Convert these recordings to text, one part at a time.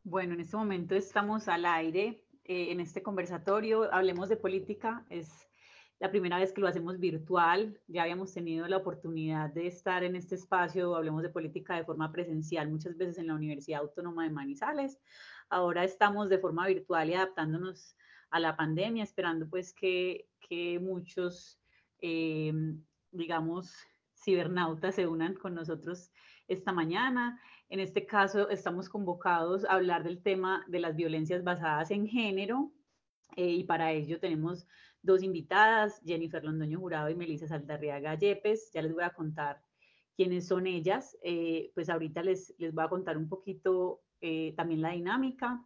Bueno, en este momento estamos al aire en este conversatorio. Hablemos de política. Es la primera vez que lo hacemos virtual. Ya habíamos tenido la oportunidad de estar en este espacio, Hablemos de política, de forma presencial, muchas veces en la Universidad Autónoma de Manizales. Ahora estamos de forma virtual y adaptándonos a la pandemia, esperando pues que muchos, eh, digamos, cibernautas se unan con nosotros esta mañana. En este caso, estamos convocados a hablar del tema de las violencias basadas en género y para ello tenemos dos invitadas, Jennifer Londoño Jurado y Melissa Saldarriaga Yepes. Ya les voy a contar quiénes son ellas. Pues ahorita les voy a contar un poquito también la dinámica.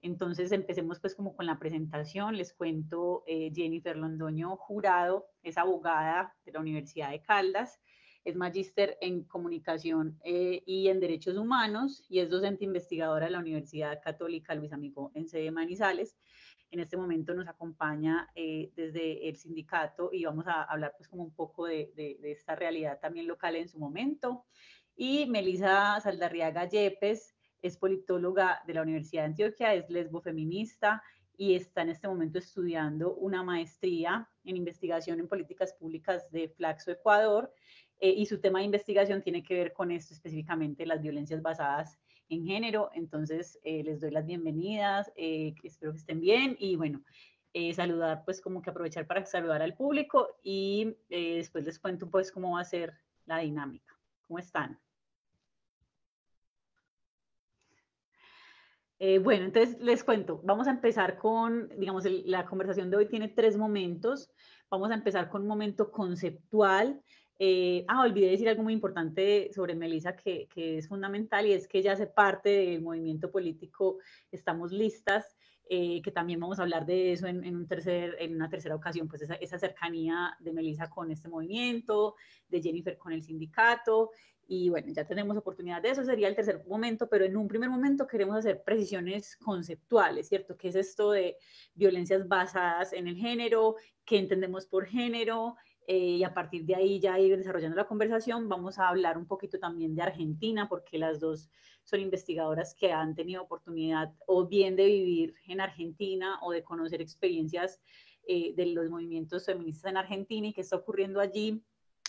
Entonces empecemos pues como con la presentación. Les cuento, Jennifer Londoño Jurado es abogada de la Universidad de Caldas, es magíster en comunicación y en derechos humanos y es docente investigadora de la Universidad Católica Luis Amigo en sede Manizales. En este momento nos acompaña desde el sindicato y vamos a hablar pues como un poco de esta realidad también local en su momento. Y Melissa Saldarriaga Yepes es politóloga de la Universidad de Antioquia, es lesbofeminista y está en este momento estudiando una maestría en investigación en políticas públicas de Flaxo, Ecuador, y su tema de investigación tiene que ver con esto específicamente, las violencias basadas en género. Entonces, les doy las bienvenidas, espero que estén bien y bueno, saludar, pues como que aprovechar para saludar al público y después les cuento pues cómo va a ser la dinámica. ¿Cómo están? Bueno, entonces les cuento, vamos a empezar con, digamos, la conversación de hoy tiene tres momentos. Vamos a empezar con un momento conceptual. Olvidé decir algo muy importante sobre Melissa que es fundamental y es que ella hace parte del movimiento político Estamos Listas, que también vamos a hablar de eso en una tercera ocasión, pues esa cercanía de Melissa con este movimiento, de Jennifer con el sindicato. Y bueno, ya tenemos oportunidad de eso, sería el tercer momento, pero en un primer momento queremos hacer precisiones conceptuales, ¿cierto? ¿Qué es esto de violencias basadas en el género? ¿Qué entendemos por género? Y a partir de ahí ya ir desarrollando la conversación, vamos a hablar un poquito también de Argentina, porque las dos son investigadoras que han tenido oportunidad o bien de vivir en Argentina o de conocer experiencias de los movimientos feministas en Argentina y qué está ocurriendo allí.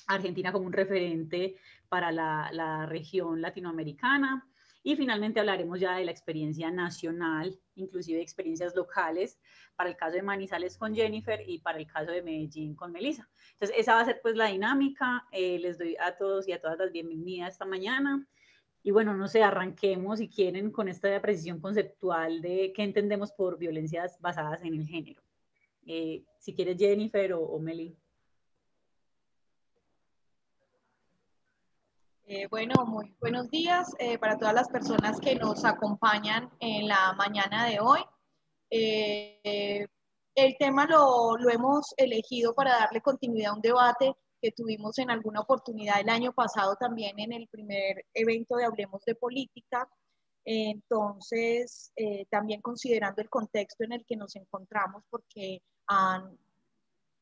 Argentina como un referente para la región latinoamericana. Y finalmente hablaremos ya de la experiencia nacional, inclusive experiencias locales, para el caso de Manizales con Jennifer y para el caso de Medellín con Melissa. Entonces, esa va a ser pues la dinámica. Les doy a todos y a todas las bienvenidas esta mañana. Y bueno, no sé, arranquemos si quieren con esta precisión conceptual de qué entendemos por violencias basadas en el género. Si quieres Jennifer o Meli. Bueno, muy buenos días para todas las personas que nos acompañan en la mañana de hoy. Eh, el tema lo hemos elegido para darle continuidad a un debate que tuvimos en alguna oportunidad el año pasado también en el primer evento de Hablemos de Política. Entonces, también considerando el contexto en el que nos encontramos, porque han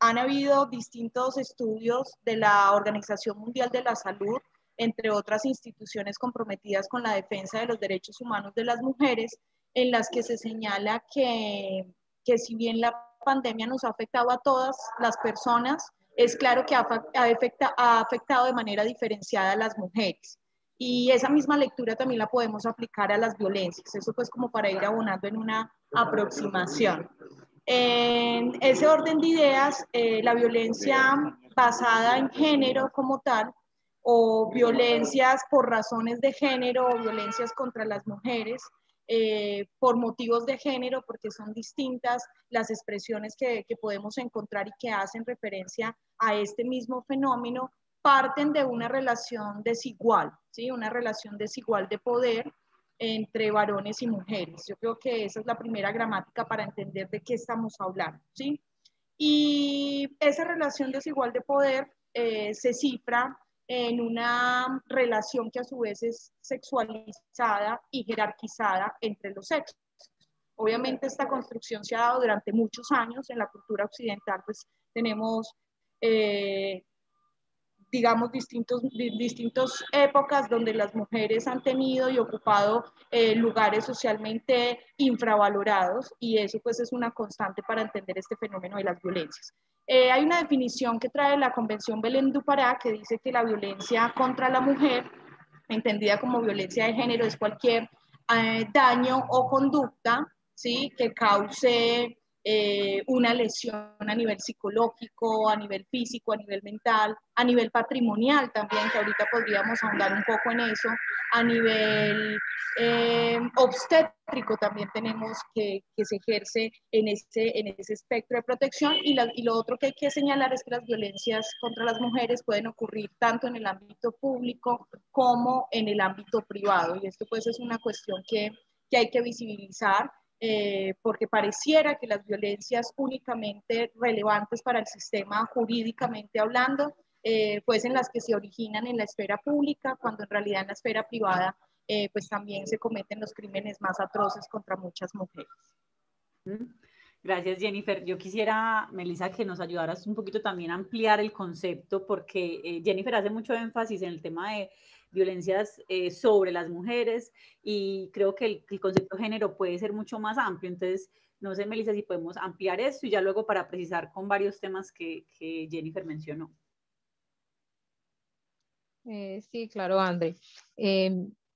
habido distintos estudios de la Organización Mundial de la Salud, entre otras instituciones comprometidas con la defensa de los derechos humanos de las mujeres, en las que se señala que si bien la pandemia nos ha afectado a todas las personas, es claro que ha afectado de manera diferenciada a las mujeres. Y esa misma lectura también la podemos aplicar a las violencias. Eso pues como para ir abonando en una aproximación. En ese orden de ideas, la violencia basada en género como tal, o violencias por razones de género, o violencias contra las mujeres, por motivos de género, porque son distintas las expresiones que podemos encontrar y que hacen referencia a este mismo fenómeno, parten de una relación desigual, ¿sí? Una relación desigual de poder entre varones y mujeres. Yo creo que esa es la primera gramática para entender de qué estamos hablando, ¿sí? Y esa relación desigual de poder se cifra en una relación que a su vez es sexualizada y jerarquizada entre los sexos. Obviamente esta construcción se ha dado durante muchos años en la cultura occidental, pues tenemos digamos, distintas épocas donde las mujeres han tenido y ocupado lugares socialmente infravalorados, y eso pues es una constante para entender este fenómeno de las violencias. Hay una definición que trae la Convención Belén du Pará que dice que la violencia contra la mujer, entendida como violencia de género, es cualquier daño o conducta, ¿sí?, que cause una lesión a nivel psicológico, a nivel físico, a nivel mental, a nivel patrimonial también, que ahorita podríamos ahondar un poco en eso, a nivel obstétrico también tenemos que se ejerce en ese espectro de protección, y lo otro que hay que señalar es que las violencias contra las mujeres pueden ocurrir tanto en el ámbito público como en el ámbito privado, y esto pues es una cuestión que hay que visibilizar, porque pareciera que las violencias únicamente relevantes para el sistema jurídicamente hablando, pues en las que se originan en la esfera pública, cuando en realidad en la esfera privada pues también se cometen los crímenes más atroces contra muchas mujeres. Gracias, Jennifer. Yo quisiera, Melissa, que nos ayudaras un poquito también a ampliar el concepto, porque Jennifer hace mucho énfasis en el tema de violencias sobre las mujeres, y creo que el concepto de género puede ser mucho más amplio. Entonces, no sé, Melissa, si podemos ampliar esto y ya luego para precisar con varios temas que Jennifer mencionó. Sí, claro, André.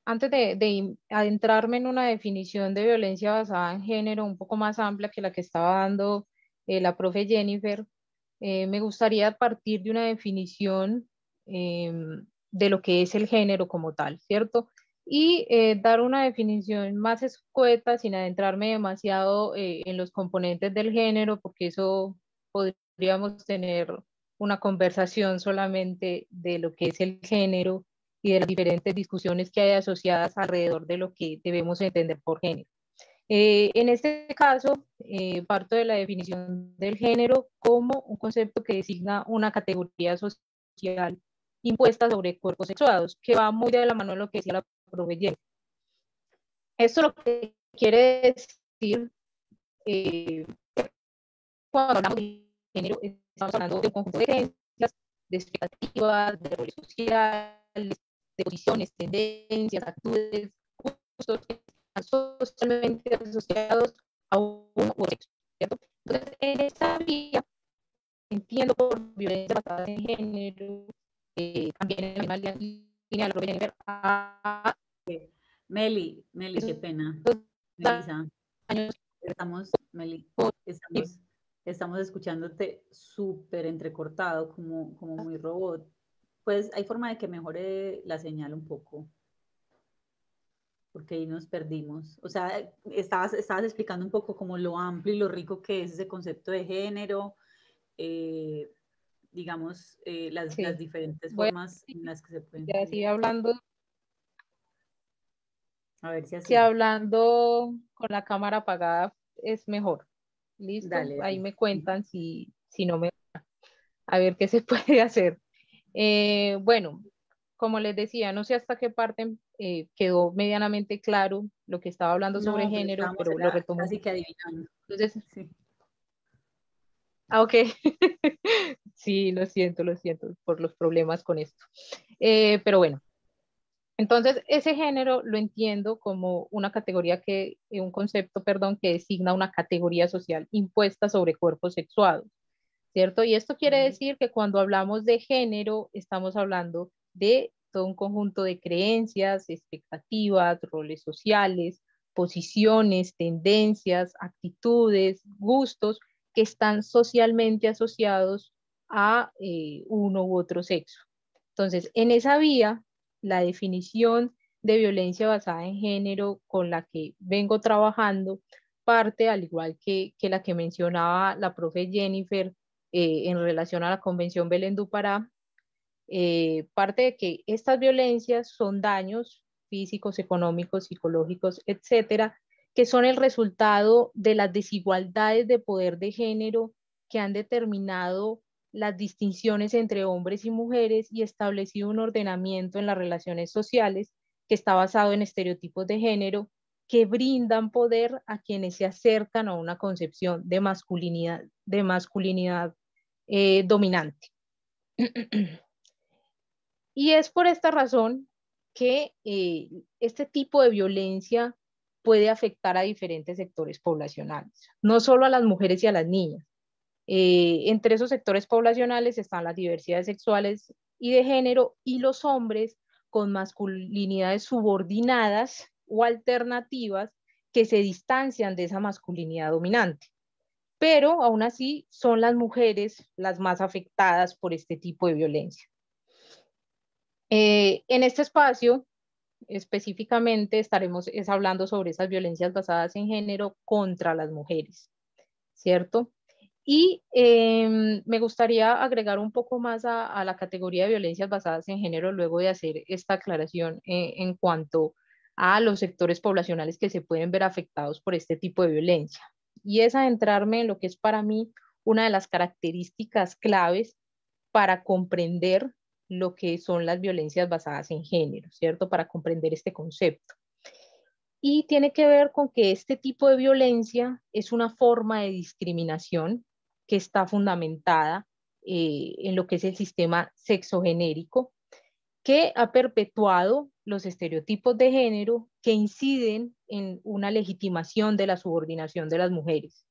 Antes de adentrarme en una definición de violencia basada en género un poco más amplia que la que estaba dando la profe Jennifer, me gustaría partir de una definición de lo que es el género como tal, ¿cierto? Y dar una definición más escueta sin adentrarme demasiado en los componentes del género, porque eso podríamos tener una conversación solamente de lo que es el género y de las diferentes discusiones que hay asociadas alrededor de lo que debemos entender por género. En este caso, parto de la definición del género como un concepto que designa una categoría social impuesta sobre cuerpos sexuados, que va muy de la mano de lo que decía la profe Jenny. Esto lo que quiere decir, cuando hablamos de género, estamos hablando de un conjunto de creencias, de expectativas, de roles sociales, de posiciones, tendencias, actitudes, gustos que están socialmente asociados a uno u otro sexo, ¿cierto? Entonces, en esta vía, entiendo por violencia basada en género, también en la misma línea de Jennifer, Meli, qué pena. Melissa, estamos escuchándote súper entrecortado, como muy robot. Pues hay forma de que mejore la señal un poco, porque ahí nos perdimos. O sea, estabas explicando un poco como lo amplio y lo rico que es ese concepto de género, digamos, las diferentes formas en las que se pueden. Ya sigue hablando. A ver si así. Si hablando con la cámara apagada es mejor. ¿Listo? Dale. Ahí me cuentan si no me... A ver qué se puede hacer. Bueno, como les decía, no sé hasta qué parte quedó medianamente claro lo que estaba hablando sobre género, pero lo retomo. Casi que adivinando. Entonces, sí. Ok. Sí, lo siento por los problemas con esto. Pero bueno, entonces ese género lo entiendo como una categoría un concepto, perdón, que designa una categoría social impuesta sobre cuerpos sexuados, ¿cierto? Y esto quiere decir que cuando hablamos de género, estamos hablando de todo un conjunto de creencias, expectativas, roles sociales, posiciones, tendencias, actitudes, gustos que están socialmente asociados a uno u otro sexo. Entonces, en esa vía, la definición de violencia basada en género con la que vengo trabajando parte, al igual que la que mencionaba la profe Jennifer, en relación a la Convención Belén du Pará, parte de que estas violencias son daños físicos, económicos, psicológicos, etcétera, que son el resultado de las desigualdades de poder de género que han determinado las distinciones entre hombres y mujeres y establecido un ordenamiento en las relaciones sociales que está basado en estereotipos de género que brindan poder a quienes se acercan a una concepción de masculinidad dominante. Y es por esta razón que este tipo de violencia puede afectar a diferentes sectores poblacionales, no solo a las mujeres y a las niñas. Entre esos sectores poblacionales están las diversidades sexuales y de género y los hombres con masculinidades subordinadas o alternativas que se distancian de esa masculinidad dominante. Pero aún así son las mujeres las más afectadas por este tipo de violencia. En este espacio específicamente estaremos hablando sobre esas violencias basadas en género contra las mujeres, ¿cierto? Y me gustaría agregar un poco más a la categoría de violencias basadas en género luego de hacer esta aclaración en cuanto a los sectores poblacionales que se pueden ver afectados por este tipo de violencia. Y es adentrarme en lo que es para mí una de las características claves para comprender lo que son las violencias basadas en género, ¿cierto? Para comprender este concepto. Y tiene que ver con que este tipo de violencia es una forma de discriminación que está fundamentada en lo que es el sistema sexogenérico, que ha perpetuado los estereotipos de género que inciden en una legitimación de la subordinación de las mujeres,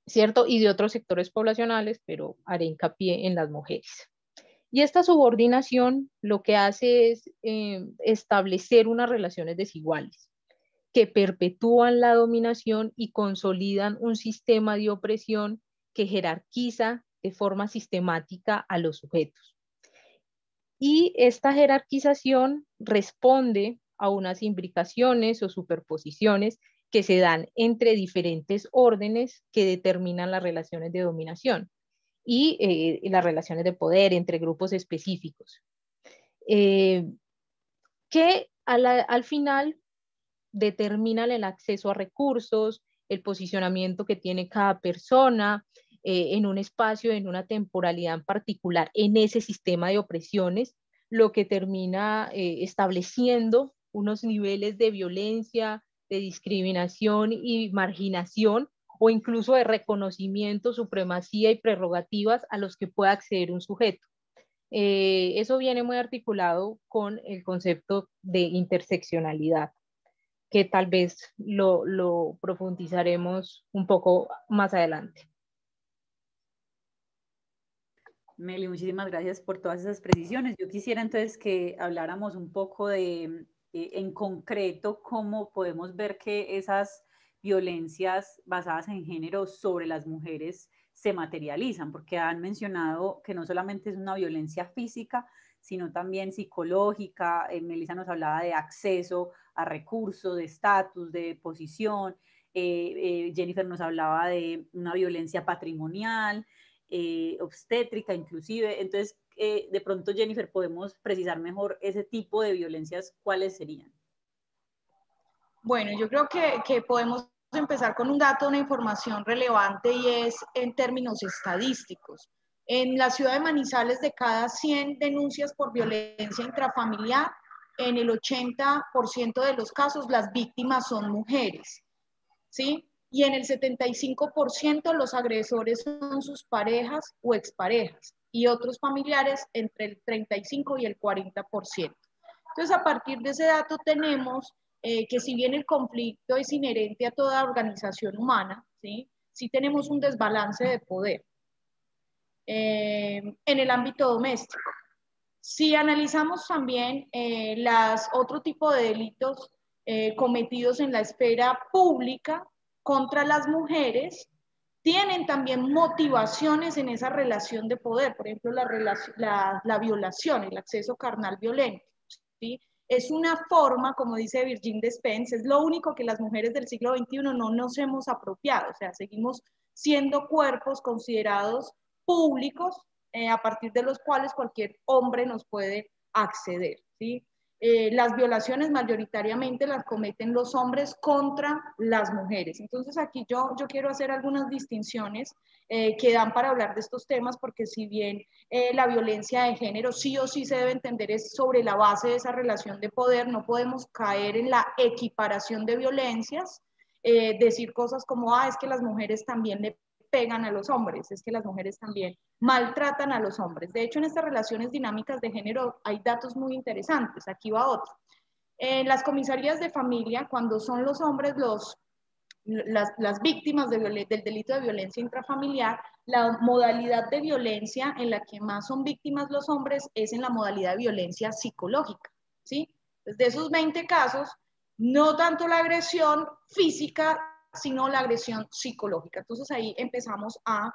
¿cierto? Y de otros sectores poblacionales, pero haré hincapié en las mujeres. Y esta subordinación lo que hace es establecer unas relaciones desiguales que perpetúan la dominación y consolidan un sistema de opresión que jerarquiza de forma sistemática a los sujetos. Y esta jerarquización responde a unas imbricaciones o superposiciones que se dan entre diferentes órdenes que determinan las relaciones de dominación y las relaciones de poder entre grupos específicos, que al final determinan el acceso a recursos, el posicionamiento que tiene cada persona en un espacio, en una temporalidad en particular, en ese sistema de opresiones, lo que termina estableciendo unos niveles de violencia, de discriminación y marginación, o incluso de reconocimiento, supremacía y prerrogativas a los que pueda acceder un sujeto. Eso viene muy articulado con el concepto de interseccionalidad, que tal vez lo profundizaremos un poco más adelante. Meli, muchísimas gracias por todas esas precisiones. Yo quisiera entonces que habláramos un poco de, en concreto, cómo podemos ver que esas violencias basadas en género sobre las mujeres se materializan, porque han mencionado que no solamente es una violencia física, sino también psicológica. Melissa nos hablaba de acceso a recursos, de estatus, de posición. Jennifer nos hablaba de una violencia patrimonial, obstétrica inclusive. Entonces, de pronto, Jennifer, podemos precisar mejor ese tipo de violencias, ¿cuáles serían? Bueno, yo creo que podemos empezar con un dato, una información relevante, y es en términos estadísticos. En la ciudad de Manizales, de cada 100 denuncias por violencia intrafamiliar, en el 80% de los casos las víctimas son mujeres, ¿sí? Y en el 75% los agresores son sus parejas o exparejas, y otros familiares entre el 35 y el 40%. Entonces, a partir de ese dato tenemos que si bien el conflicto es inherente a toda organización humana, ¿sí? Sí tenemos un desbalance de poder en el ámbito doméstico. Si analizamos también otro tipo de delitos cometidos en la esfera pública contra las mujeres, tienen también motivaciones en esa relación de poder. Por ejemplo, la violación, el acceso carnal violento, ¿sí? Es una forma, como dice Virginie Despentes, es lo único que las mujeres del siglo XXI no nos hemos apropiado. O sea, seguimos siendo cuerpos considerados públicos a partir de los cuales cualquier hombre nos puede acceder, ¿sí? Las violaciones mayoritariamente las cometen los hombres contra las mujeres. Entonces aquí yo quiero hacer algunas distinciones que dan para hablar de estos temas, porque si bien la violencia de género sí o sí se debe entender es sobre la base de esa relación de poder, no podemos caer en la equiparación de violencias, decir cosas como, es que las mujeres también le pegan a los hombres, es que las mujeres también maltratan a los hombres. De hecho, en estas relaciones dinámicas de género hay datos muy interesantes. Aquí va otro. En las comisarías de familia, cuando son los hombres las víctimas del delito de violencia intrafamiliar, la modalidad de violencia en la que más son víctimas los hombres es en la modalidad de violencia psicológica, ¿sí? Entonces, de esos 20 casos, no tanto la agresión física, sino la agresión psicológica. Entonces ahí empezamos a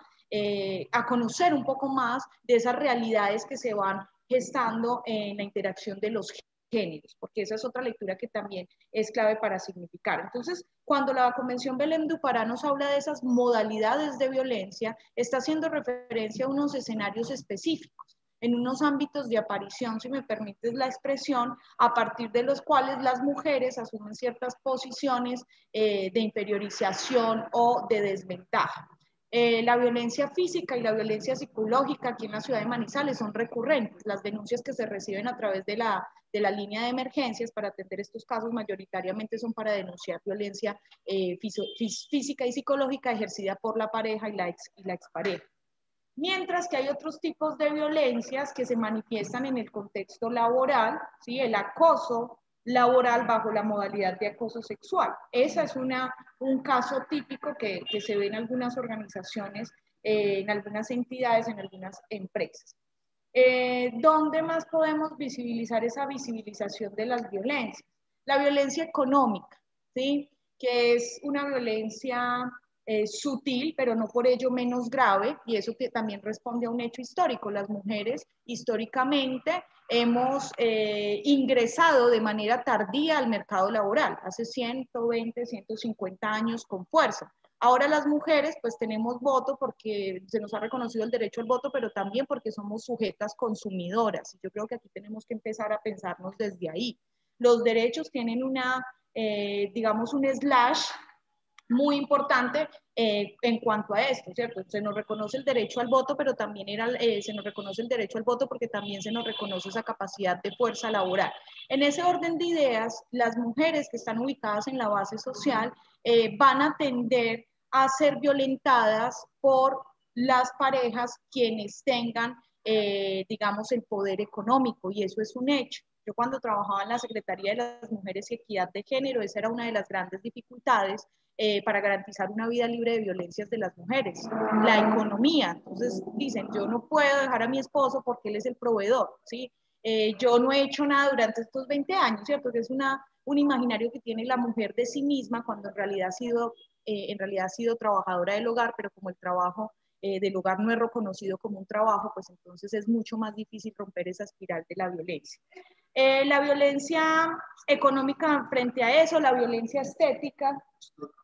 conocer un poco más de esas realidades que se van gestando en la interacción de los géneros, porque esa es otra lectura que también es clave para significar. Entonces, cuando la Convención Belém do Pará nos habla de esas modalidades de violencia, está haciendo referencia a unos escenarios específicos, en unos ámbitos de aparición, si me permites la expresión, a partir de los cuales las mujeres asumen ciertas posiciones de inferiorización o de desventaja. La violencia física y la violencia psicológica aquí en la ciudad de Manizales son recurrentes. Las denuncias que se reciben a través de la línea de emergencias para atender estos casos mayoritariamente son para denunciar violencia física y psicológica ejercida por la pareja y la expareja. Mientras que hay otros tipos de violencias que se manifiestan en el contexto laboral, ¿sí? El acoso laboral bajo la modalidad de acoso sexual. Ese es un caso típico que se ve en algunas organizaciones, en algunas entidades, en algunas empresas. ¿Dónde más podemos visibilizar esa visibilización de las violencias? La violencia económica, ¿sí? Que es una violencia sutil, pero no por ello menos grave, y eso que también responde a un hecho histórico. Las mujeres históricamente hemos ingresado de manera tardía al mercado laboral, hace 120, 150 años con fuerza. Ahora las mujeres pues tenemos voto porque se nos ha reconocido el derecho al voto, pero también porque somos sujetas consumidoras. Yo creo que aquí tenemos que empezar a pensarnos desde ahí. Los derechos tienen digamos, un slash muy importante en cuanto a esto, ¿cierto? Se nos reconoce el derecho al voto, pero también se nos reconoce el derecho al voto porque también se nos reconoce esa capacidad de fuerza laboral. En ese orden de ideas, las mujeres que están ubicadas en la base social van a tender a ser violentadas por las parejas quienes tengan, digamos, el poder económico, y eso es un hecho. Yo cuando trabajaba en la Secretaría de las Mujeres y Equidad de Género, esa era una de las grandes dificultades para garantizar una vida libre de violencias de las mujeres, la economía. Entonces dicen, yo no puedo dejar a mi esposo porque él es el proveedor, ¿sí? Yo no he hecho nada durante estos 20 años, ¿cierto? Que es un imaginario que tiene la mujer de sí misma cuando en realidad ha sido trabajadora del hogar, pero como el trabajo del hogar no es reconocido como un trabajo, pues entonces es mucho más difícil romper esa espiral de la violencia. La violencia económica frente a eso, la violencia estética,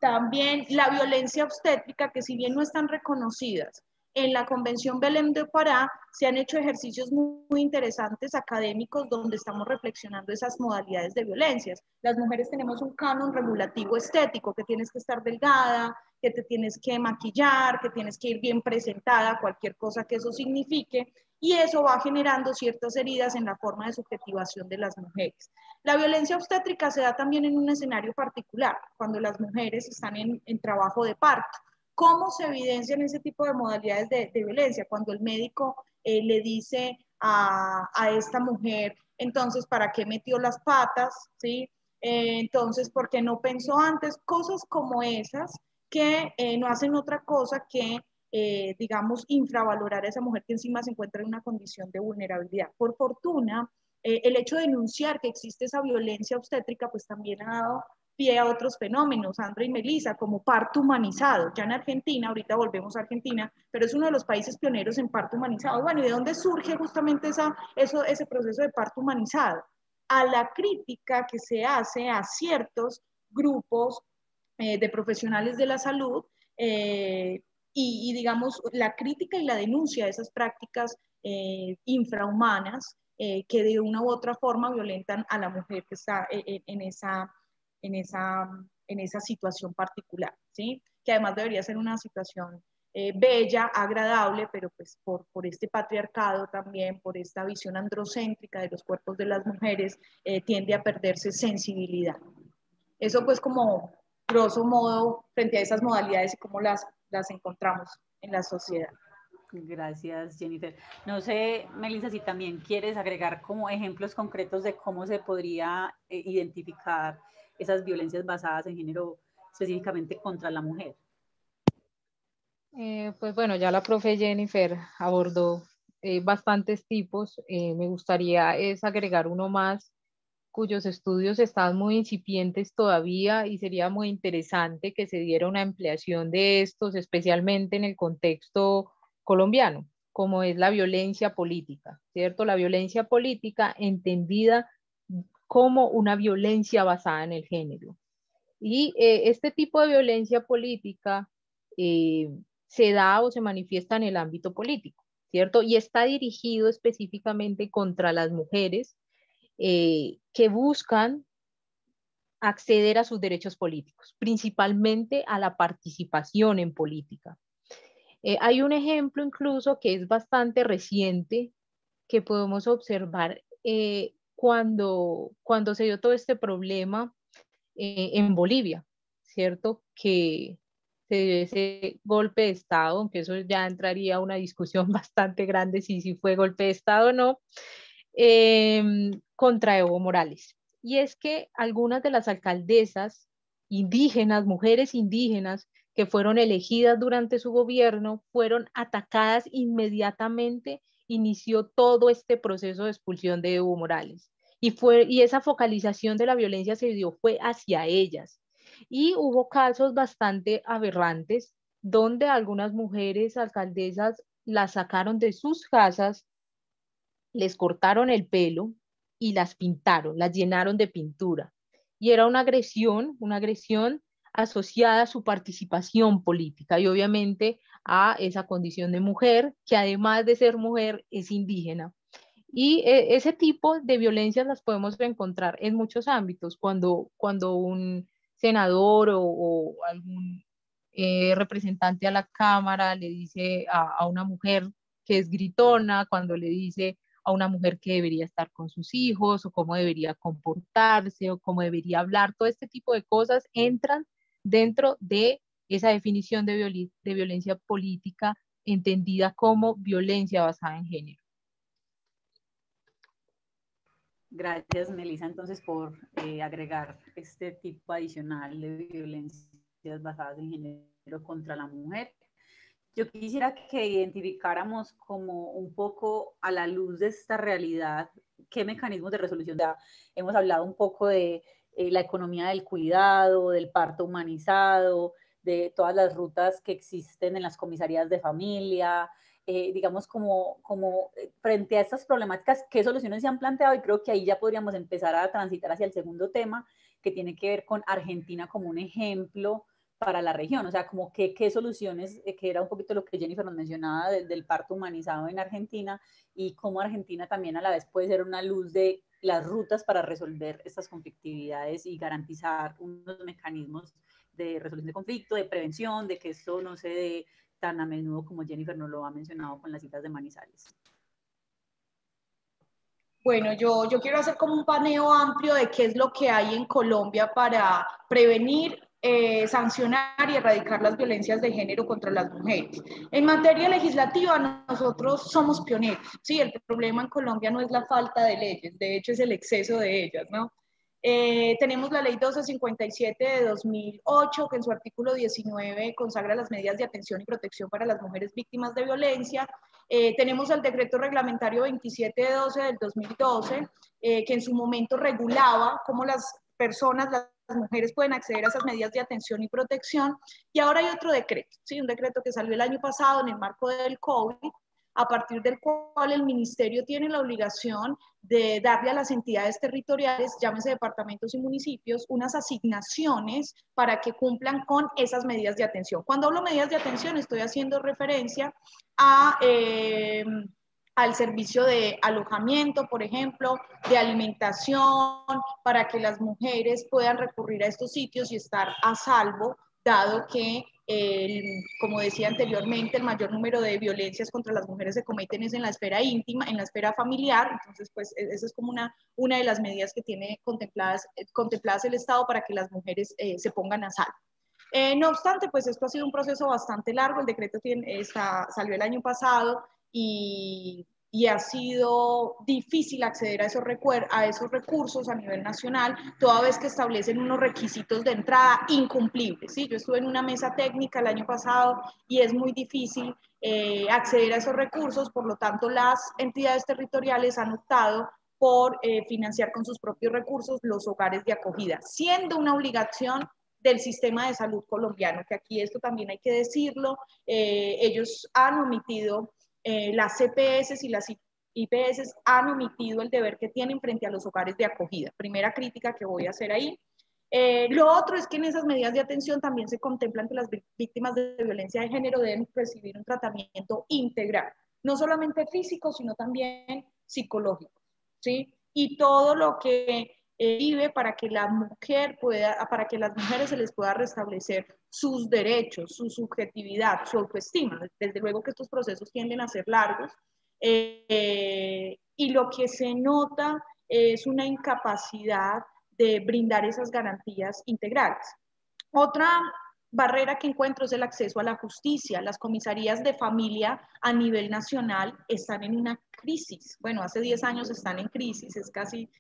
también la violencia obstétrica, que si bien no están reconocidas en la Convención Belém do Pará, se han hecho ejercicios muy interesantes académicos donde estamos reflexionando esas modalidades de violencias. Las mujeres tenemos un canon regulativo estético, que tienes que estar delgada, que te tienes que maquillar, que tienes que ir bien presentada, cualquier cosa que eso signifique, y eso va generando ciertas heridas en la forma de subjetivación de las mujeres. La violencia obstétrica se da también en un escenario particular, cuando las mujeres están en trabajo de parto. ¿Cómo se evidencian ese tipo de modalidades de violencia? Cuando el médico le dice a esta mujer, entonces, ¿para qué metió las patas? ¿Sí? Entonces, ¿por qué no pensó antes? Cosas como esas que no hacen otra cosa que digamos, infravalorar a esa mujer que encima se encuentra en una condición de vulnerabilidad. Por fortuna, el hecho de denunciar que existe esa violencia obstétrica, pues también ha dado pie a otros fenómenos, Sandra y Melissa, como parto humanizado. Ya en Argentina, ahorita volvemos a Argentina, pero es uno de los países pioneros en parto humanizado. Bueno, ¿y de dónde surge justamente ese proceso de parto humanizado? A la crítica que se hace a ciertos grupos de profesionales de la salud, y digamos, la crítica y la denuncia de esas prácticas infrahumanas que de una u otra forma violentan a la mujer que está en esa situación particular, ¿sí? Que además debería ser una situación bella, agradable, pero pues por este patriarcado también, por esta visión androcéntrica de los cuerpos de las mujeres, tiende a perderse sensibilidad. Eso pues como grosso modo frente a esas modalidades y cómo las las encontramos en la sociedad. Gracias, Jennifer. No sé, Melissa, si también quieres agregar como ejemplos concretos de cómo se podría identificar esas violencias basadas en género específicamente contra la mujer. Pues bueno, ya la profe Jennifer abordó bastantes tipos. Me gustaría es agregar uno más cuyos estudios están muy incipientes todavía y sería muy interesante que se diera una ampliación de estos, especialmente en el contexto colombiano, como es la violencia política, ¿cierto? La violencia política entendida como una violencia basada en el género. Y este tipo de violencia política se da o se manifiesta en el ámbito político, ¿cierto? Y está dirigido específicamente contra las mujeres que buscan acceder a sus derechos políticos, principalmente a la participación en política. Hay un ejemplo incluso que es bastante reciente que podemos observar cuando se dio todo este problema en Bolivia, ¿cierto? Que se dio ese golpe de Estado, aunque eso ya entraría a una discusión bastante grande si fue golpe de Estado o no, contra Evo Morales. Y es que algunas de las alcaldesas indígenas, mujeres indígenas, que fueron elegidas durante su gobierno, fueron atacadas inmediatamente, inició todo este proceso de expulsión de Evo Morales. Y esa focalización de la violencia se dio fue hacia ellas. Y hubo casos bastante aberrantes donde algunas mujeres alcaldesas las sacaron de sus casas, les cortaron el pelo y las pintaron, las llenaron de pintura. Y era una agresión asociada a su participación política y obviamente a esa condición de mujer, que además de ser mujer es indígena. Y ese tipo de violencias las podemos encontrar en muchos ámbitos, cuando un senador o algún representante a la Cámara le dice a una mujer que es gritona, cuando le dice a una mujer que debería estar con sus hijos o cómo debería comportarse o cómo debería hablar, todo este tipo de cosas entran dentro de esa definición de violencia política entendida como violencia basada en género. Gracias, Melissa, entonces por agregar este tipo adicional de violencias basadas en género contra la mujer. Yo quisiera que identificáramos como un poco a la luz de esta realidad qué mecanismos de resolución. Ya hemos hablado un poco de la economía del cuidado, del parto humanizado, de todas las rutas que existen en las comisarías de familia, digamos como frente a estas problemáticas, qué soluciones se han planteado, y creo que ahí ya podríamos empezar a transitar hacia el segundo tema, que tiene que ver con Argentina como un ejemplo para la región, o sea, como qué soluciones, que era un poquito lo que Jennifer nos mencionaba del parto humanizado en Argentina, y cómo Argentina también a la vez puede ser una luz de las rutas para resolver estas conflictividades y garantizar unos mecanismos de resolución de conflicto, de prevención, de que esto no se dé tan a menudo como Jennifer nos lo ha mencionado con las citas de Manizales. Bueno, yo quiero hacer como un paneo amplio de qué es lo que hay en Colombia para prevenir, sancionar y erradicar las violencias de género contra las mujeres. En materia legislativa, nosotros somos pioneros. Sí, el problema en Colombia no es la falta de leyes, de hecho es el exceso de ellas, ¿no? Tenemos la ley 1257 de 2008, que en su artículo 19 consagra las medidas de atención y protección para las mujeres víctimas de violencia. Tenemos el decreto reglamentario 2712 del 2012, que en su momento regulaba cómo las personas, las mujeres pueden acceder a esas medidas de atención y protección. Y ahora hay otro decreto, ¿sí? Un decreto que salió el año pasado en el marco del COVID, a partir del cual el ministerio tiene la obligación de darle a las entidades territoriales, llámese departamentos y municipios, unas asignaciones para que cumplan con esas medidas de atención. Cuando hablo de medidas de atención, estoy haciendo referencia a, al servicio de alojamiento, por ejemplo, de alimentación, para que las mujeres puedan recurrir a estos sitios y estar a salvo, dado que como decía anteriormente, el mayor número de violencias contra las mujeres se cometen es en la esfera íntima, en la esfera familiar. Entonces, pues esa es como una de las medidas que tiene contempladas el Estado para que las mujeres se pongan a salvo. No obstante, pues esto ha sido un proceso bastante largo, el decreto salió el año pasado y ha sido difícil acceder a esos recursos a nivel nacional, toda vez que establecen unos requisitos de entrada incumplibles, ¿sí? Yo estuve en una mesa técnica el año pasado y es muy difícil acceder a esos recursos, por lo tanto las entidades territoriales han optado por financiar con sus propios recursos los hogares de acogida, siendo una obligación del sistema de salud colombiano, que aquí esto también hay que decirlo, ellos han omitido, las CPS y las IPS han omitido el deber que tienen frente a los hogares de acogida. Primera crítica que voy a hacer ahí. Lo otro es que en esas medidas de atención también se contemplan que las víctimas de violencia de género deben recibir un tratamiento integral, no solamente físico, sino también psicológico, ¿sí? Y todo lo que vive para que la mujer para que las mujeres se les pueda restablecer sus derechos, su subjetividad, su autoestima. Desde luego que estos procesos tienden a ser largos y lo que se nota es una incapacidad de brindar esas garantías integrales. Otra barrera que encuentro es el acceso a la justicia. Las comisarías de familia a nivel nacional están en una crisis. Bueno, hace 10 años están en crisis, es casi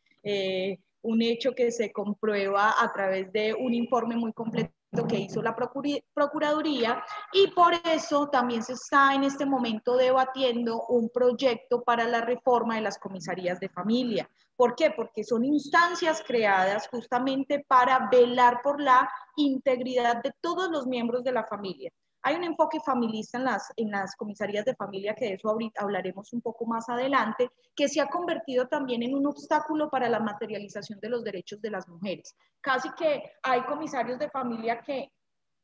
un hecho que se comprueba a través de un informe muy completo que hizo la Procuraduría, y por eso también se está en este momento debatiendo un proyecto para la reforma de las comisarías de familia. ¿Por qué? Porque son instancias creadas justamente para velar por la integridad de todos los miembros de la familia. Hay un enfoque familista en las comisarías de familia, que de eso ahorita hablaremos un poco más adelante, que se ha convertido también en un obstáculo para la materialización de los derechos de las mujeres. Casi que hay comisarios de familia que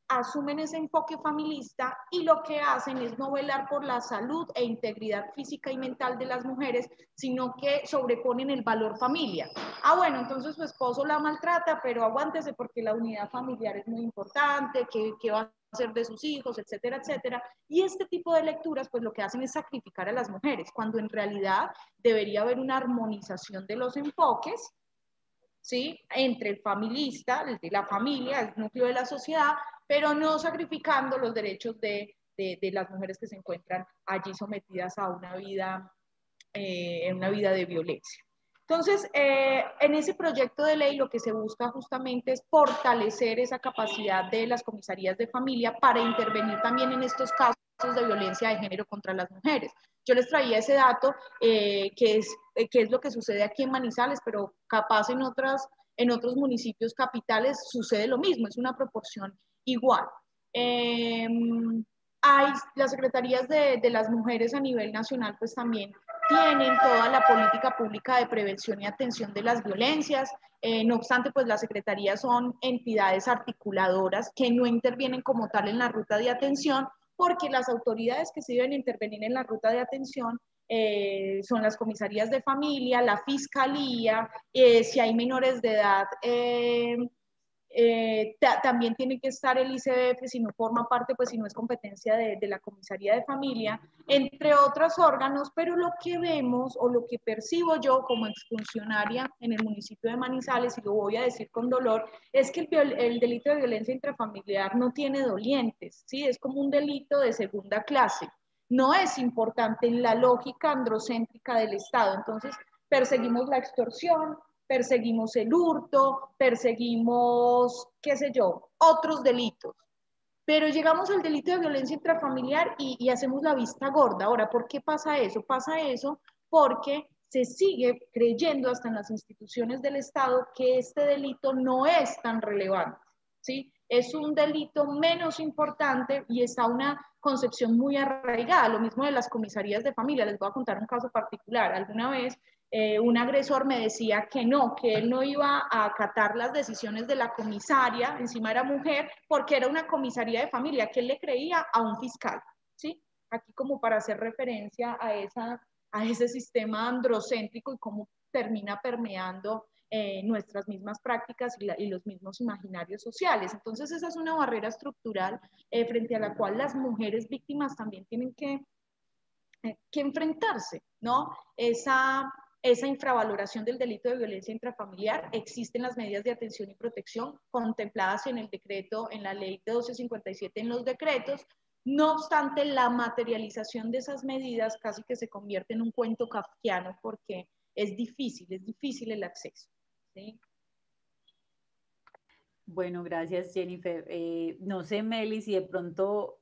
asumen ese enfoque familista y lo que hacen es no velar por la salud e integridad física y mental de las mujeres, sino que sobreponen el valor familia. Ah, bueno, entonces su esposo la maltrata, pero aguántese porque la unidad familiar es muy importante, que va a hacer de sus hijos, etcétera, etcétera. Y este tipo de lecturas, pues lo que hacen es sacrificar a las mujeres, cuando en realidad debería haber una armonización de los enfoques, ¿sí? Entre el familista, el de la familia, el núcleo de la sociedad, pero no sacrificando los derechos de las mujeres que se encuentran allí sometidas a una vida de violencia. Entonces, en ese proyecto de ley lo que se busca justamente es fortalecer esa capacidad de las comisarías de familia para intervenir también en estos casos de violencia de género contra las mujeres. Yo les traía ese dato, que es lo que sucede aquí en Manizales, pero capaz en otros municipios capitales sucede lo mismo, es una proporción igual. Hay las secretarías de las mujeres a nivel nacional, pues también tienen toda la política pública de prevención y atención de las violencias. No obstante, pues las secretarías son entidades articuladoras que no intervienen como tal en la ruta de atención, porque las autoridades que sí deben intervenir en la ruta de atención son las comisarías de familia, la fiscalía, si hay menores de edad, también tiene que estar el ICBF, si no forma parte, pues si no es competencia de la comisaría de familia, entre otros órganos, pero lo que vemos o lo que percibo yo como exfuncionaria en el municipio de Manizales, y lo voy a decir con dolor, es que el delito de violencia intrafamiliar no tiene dolientes, ¿sí? Es como un delito de segunda clase, no es importante en la lógica androcéntrica del Estado. Entonces perseguimos la extorsión, perseguimos el hurto, perseguimos, qué sé yo, otros delitos. Pero llegamos al delito de violencia intrafamiliar y hacemos la vista gorda. Ahora, ¿por qué pasa eso? Pasa eso porque se sigue creyendo hasta en las instituciones del Estado que este delito no es tan relevante, ¿sí? Es un delito menos importante y está una concepción muy arraigada. Lo mismo de las comisarías de familia. Les voy a contar un caso particular. Alguna vez un agresor me decía que él no iba a acatar las decisiones de la comisaria, encima era mujer, porque era una comisaría de familia, que él le creía a un fiscal, ¿sí? Aquí como para hacer referencia a ese sistema androcéntrico y cómo termina permeando nuestras mismas prácticas y los mismos imaginarios sociales. Entonces esa es una barrera estructural frente a la cual las mujeres víctimas también tienen que enfrentarse, ¿no? esa infravaloración del delito de violencia intrafamiliar. Existen las medidas de atención y protección contempladas en el decreto, en la ley de 1257, en los decretos. No obstante, la materialización de esas medidas casi que se convierte en un cuento kafkiano porque es difícil el acceso, ¿sí? Bueno, gracias Jennifer. No sé, Meli, si de pronto,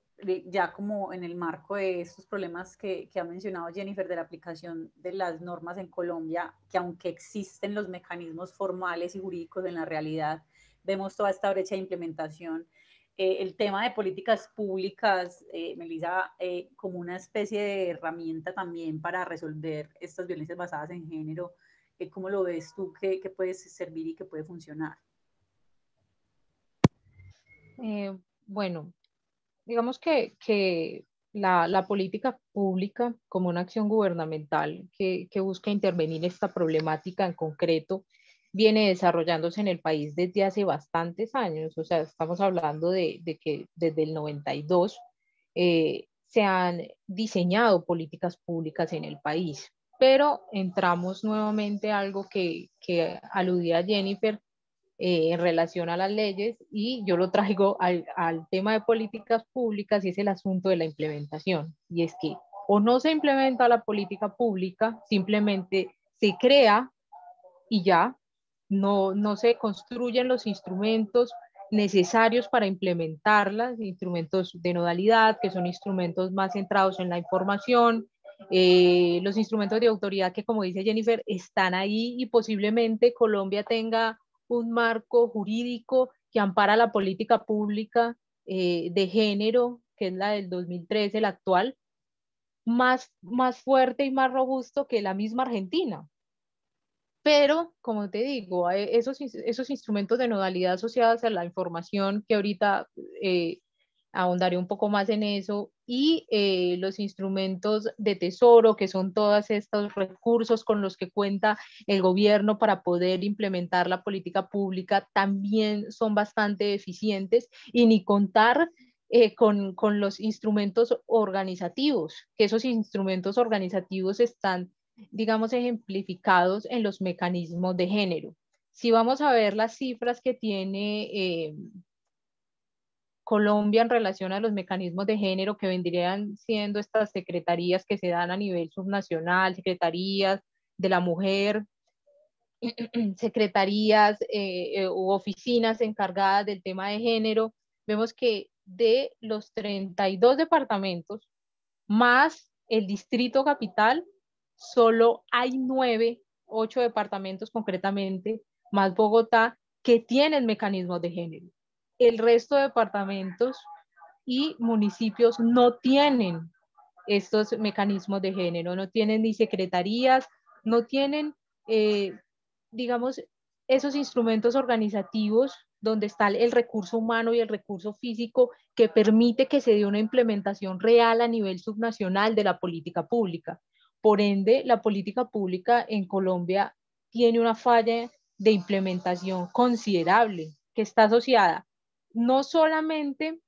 ya como en el marco de estos problemas que ha mencionado Jennifer de la aplicación de las normas en Colombia, que aunque existen los mecanismos formales y jurídicos en la realidad, vemos toda esta brecha de implementación. El tema de políticas públicas, Melissa, como una especie de herramienta también para resolver estas violencias basadas en género, ¿cómo lo ves tú que puede servir y que puede funcionar? Bueno, digamos que la política pública como una acción gubernamental que busca intervenir esta problemática en concreto viene desarrollándose en el país desde hace bastantes años. O sea, estamos hablando de que desde el 92 se han diseñado políticas públicas en el país. Pero entramos nuevamente a algo que aludía Jennifer, en relación a las leyes, y yo lo traigo al tema de políticas públicas, y es el asunto de la implementación. Y es que o no se implementa la política pública, simplemente se crea y ya, no se construyen los instrumentos necesarios para implementarlas, instrumentos de nodalidad, que son instrumentos más centrados en la información, los instrumentos de autoridad que, como dice Jennifer, están ahí, y posiblemente Colombia tenga un marco jurídico que ampara la política pública de género, que es la del 2013, la actual, más fuerte y más robusto que la misma Argentina. Pero, como te digo, esos instrumentos de nodalidad asociados a la información, que ahorita ahondaré un poco más en eso, y los instrumentos de tesoro, que son todos estos recursos con los que cuenta el gobierno para poder implementar la política pública, también son bastante eficientes, y ni contar con los instrumentos organizativos, que esos instrumentos organizativos están, digamos, ejemplificados en los mecanismos de género. Si vamos a ver las cifras que tiene Colombia en relación a los mecanismos de género, que vendrían siendo estas secretarías que se dan a nivel subnacional, secretarías de la mujer, secretarías u oficinas encargadas del tema de género, vemos que de los 32 departamentos más el distrito capital, solo hay 8 departamentos concretamente, más Bogotá, que tienen mecanismos de género. El resto de departamentos y municipios no tienen estos mecanismos de género, no tienen ni secretarías, no tienen, digamos, esos instrumentos organizativos donde está el recurso humano y el recurso físico que permite que se dé una implementación real a nivel subnacional de la política pública. Por ende, la política pública en Colombia tiene una falla de implementación considerable, que está asociada no solamente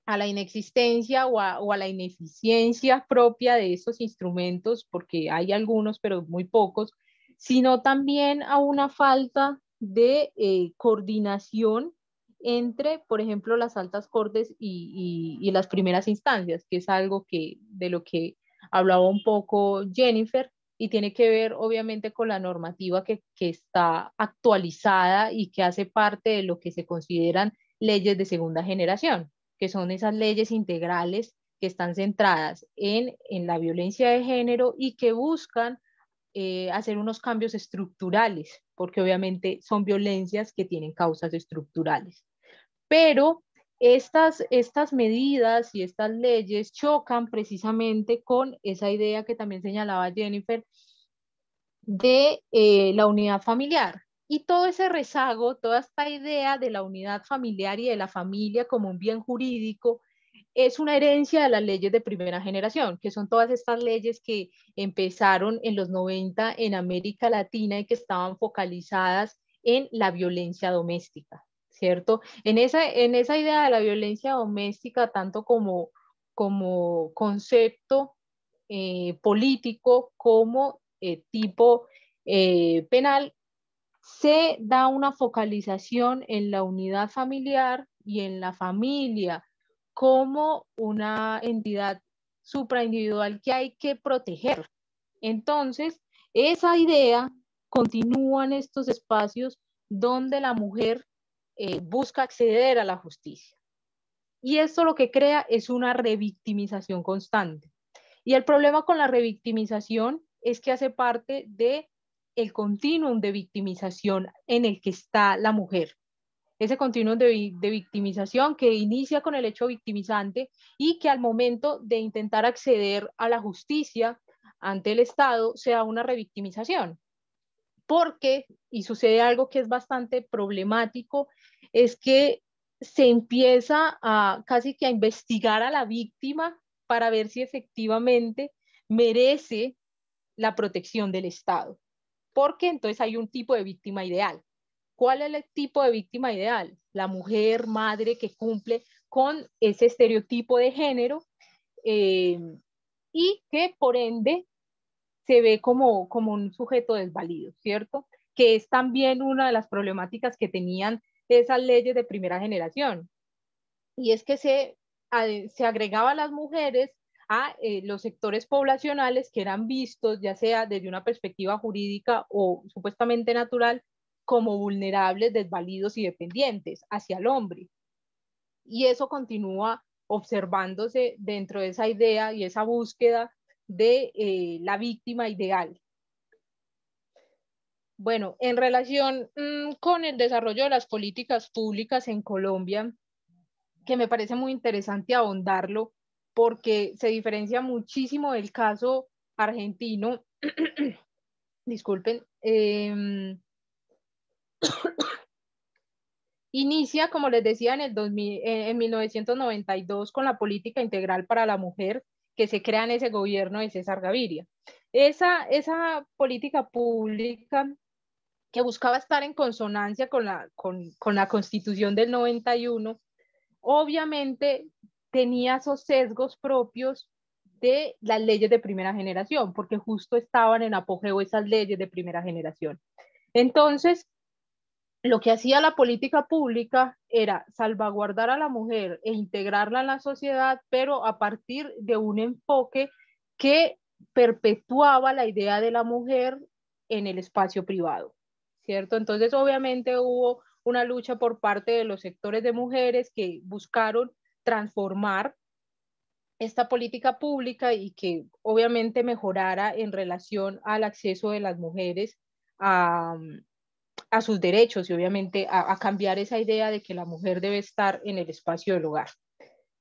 a la inexistencia o a la ineficiencia propia de estos instrumentos, porque hay algunos, pero muy pocos, sino también a una falta de coordinación entre, por ejemplo, las altas cortes y las primeras instancias, que es algo de lo que hablaba un poco Jennifer, y tiene que ver obviamente con la normativa que está actualizada y que hace parte de lo que se consideran leyes de segunda generación, que son esas leyes integrales que están centradas en la violencia de género y que buscan hacer unos cambios estructurales, porque obviamente son violencias que tienen causas estructurales. Pero estas medidas y estas leyes chocan precisamente con esa idea que también señalaba Jennifer de la unidad familiar. Y todo ese rezago, toda esta idea de la unidad familiar y de la familia como un bien jurídico, es una herencia de las leyes de primera generación, que son todas estas leyes que empezaron en los 90 en América Latina y que estaban focalizadas en la violencia doméstica, ¿cierto? En esa idea de la violencia doméstica, tanto como concepto político como tipo penal, se da una focalización en la unidad familiar y en la familia como una entidad supraindividual que hay que proteger. Entonces, esa idea continúa en estos espacios donde la mujer busca acceder a la justicia. Y esto lo que crea es una revictimización constante. Y el problema con la revictimización es que hace parte de el continuum de victimización en el que está la mujer. Ese continuum de victimización que inicia con el hecho victimizante y que al momento de intentar acceder a la justicia ante el Estado sea una revictimización. Porque, y sucede algo que es bastante problemático, es que se empieza a casi que a investigar a la víctima para ver si efectivamente merece la protección del Estado. Porque entonces hay un tipo de víctima ideal. ¿Cuál es el tipo de víctima ideal? La mujer, madre que cumple con ese estereotipo de género y que por ende se ve como un sujeto desvalido, ¿cierto? Que es también una de las problemáticas que tenían esas leyes de primera generación. Y es que se agregaba a las mujeres a los sectores poblacionales que eran vistos, ya sea desde una perspectiva jurídica o supuestamente natural, como vulnerables, desvalidos y dependientes hacia el hombre. Y eso continúa observándose dentro de esa idea y esa búsqueda de la víctima ideal. Bueno, en relación con el desarrollo de las políticas públicas en Colombia, que me parece muy interesante ahondarlo, porque se diferencia muchísimo del caso argentino. Disculpen. Inicia, como les decía, en 1992 con la Política Integral para la Mujer, que se crea en ese gobierno de César Gaviria. Esa política pública que buscaba estar en consonancia con la Constitución del 91, obviamente tenía esos sesgos propios de las leyes de primera generación, porque justo estaban en apogeo esas leyes de primera generación. Entonces, lo que hacía la política pública era salvaguardar a la mujer e integrarla en la sociedad, pero a partir de un enfoque que perpetuaba la idea de la mujer en el espacio privado, ¿cierto? Entonces, obviamente hubo una lucha por parte de los sectores de mujeres que buscaron transformar esta política pública y que obviamente mejorara en relación al acceso de las mujeres a sus derechos y obviamente a cambiar esa idea de que la mujer debe estar en el espacio del hogar.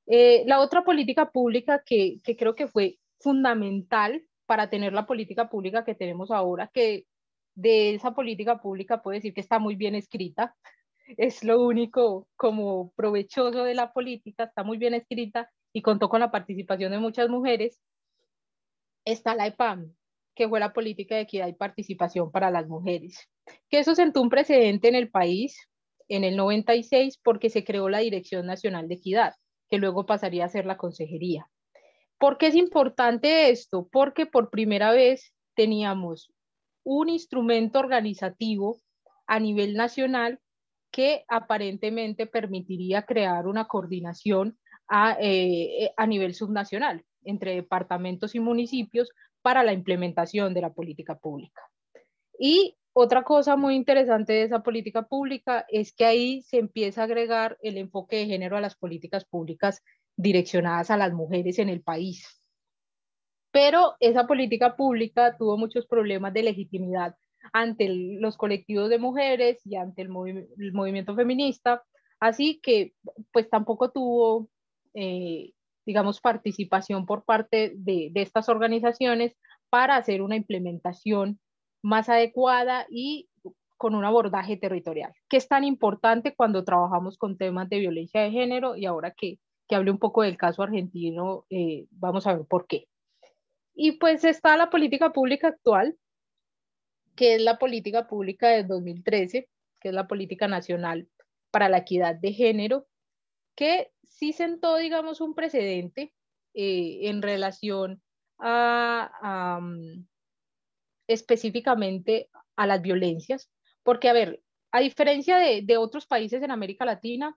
La otra política pública que creo que fue fundamental para tener la política pública que tenemos ahora, que de esa política pública puedo decir que está muy bien escrita, es lo único como provechoso de la política, está muy bien escrita y contó con la participación de muchas mujeres, está la EPAM, que fue la política de equidad y participación para las mujeres, que eso sentó un precedente en el país en el 96 porque se creó la Dirección Nacional de Equidad, que luego pasaría a ser la Consejería. ¿Por qué es importante esto? Porque por primera vez teníamos un instrumento organizativo a nivel nacional que aparentemente permitiría crear una coordinación a nivel subnacional entre departamentos y municipios para la implementación de la política pública. Y otra cosa muy interesante de esa política pública es que ahí se empieza a agregar el enfoque de género a las políticas públicas direccionadas a las mujeres en el país. Pero esa política pública tuvo muchos problemas de legitimidad ante los colectivos de mujeres y ante el movimiento feminista, así que pues tampoco tuvo, digamos, participación por parte de estas organizaciones para hacer una implementación más adecuada y con un abordaje territorial, que es tan importante cuando trabajamos con temas de violencia de género. Y ahora que hable un poco del caso argentino, vamos a ver por qué. Y pues está la política pública actual, que es la política pública del 2013, que es la política nacional para la equidad de género, que sí sentó, digamos, un precedente en relación a específicamente a las violencias, porque, a ver, a diferencia de otros países en América Latina,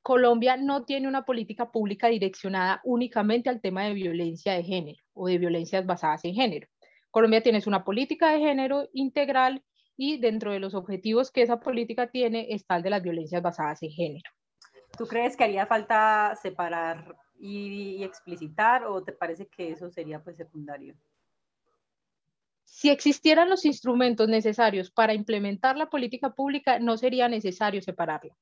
Colombia no tiene una política pública direccionada únicamente al tema de violencia de género o de violencias basadas en género. Colombia tiene una política de género integral y dentro de los objetivos que esa política tiene está el de las violencias basadas en género. ¿Tú crees que haría falta separar y explicitar, o te parece que eso sería pues secundario? Si existieran los instrumentos necesarios para implementar la política pública, no sería necesario separarla.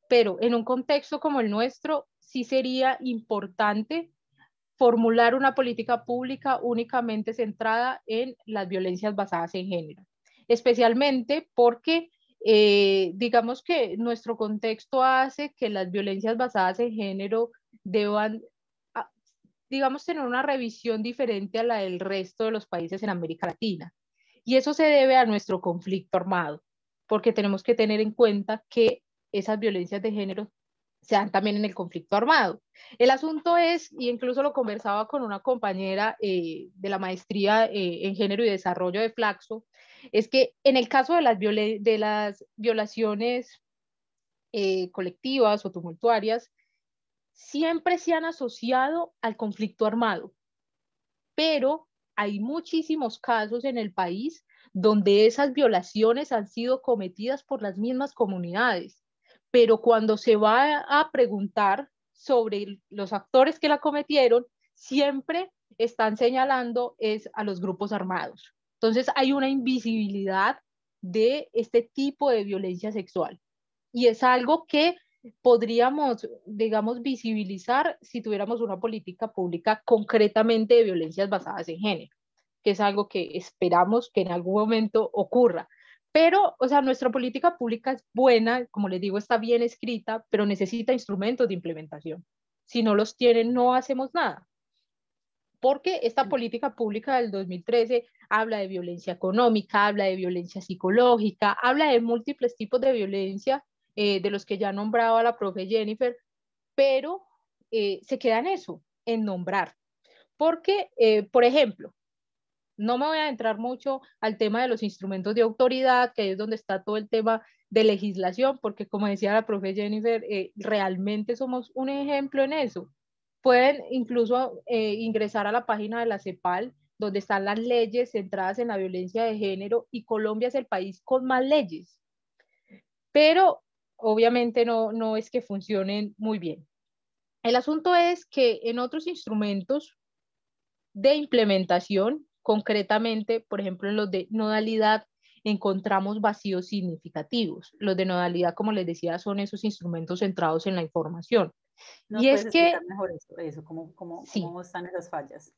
Pero en un contexto como el nuestro, sí sería importante formular una política pública únicamente centrada en las violencias basadas en género, especialmente porque digamos que nuestro contexto hace que las violencias basadas en género deban, digamos, tener una revisión diferente a la del resto de los países en América Latina. Y eso se debe a nuestro conflicto armado, porque tenemos que tener en cuenta que esas violencias de género se dan también en el conflicto armado. El asunto es, y incluso lo conversaba con una compañera de la maestría en género y desarrollo de Flaxo, es que en el caso de las violaciones colectivas o tumultuarias, siempre se han asociado al conflicto armado, pero hay muchísimos casos en el país donde esas violaciones han sido cometidas por las mismas comunidades, pero cuando se va a preguntar sobre los actores que la cometieron, siempre están señalando es a los grupos armados. Entonces hay una invisibilidad de este tipo de violencia sexual y es algo que podríamos, digamos, visibilizar si tuviéramos una política pública concretamente de violencias basadas en género, que es algo que esperamos que en algún momento ocurra. Pero, o sea, nuestra política pública es buena, como les digo, está bien escrita, pero necesita instrumentos de implementación. Si no los tienen, no hacemos nada. Porque esta política pública del 2013 habla de violencia económica, habla de violencia psicológica, habla de múltiples tipos de violencia, de los que ya nombraba la profe Jennifer, pero se queda en eso, en nombrar. Porque, por ejemplo, no me voy a entrar mucho al tema de los instrumentos de autoridad, que es donde está todo el tema de legislación, porque como decía la profe Jennifer, realmente somos un ejemplo en eso. Pueden incluso ingresar a la página de la CEPAL, donde están las leyes centradas en la violencia de género, y Colombia es el país con más leyes. Pero obviamente no es que funcionen muy bien. El asunto es que en otros instrumentos de implementación, concretamente, por ejemplo, en los de nodalidad, encontramos vacíos significativos. Los de nodalidad, como les decía, son esos instrumentos centrados en la información. ¿Nos y puedes es que, explicar mejor eso cómo están esas fallas?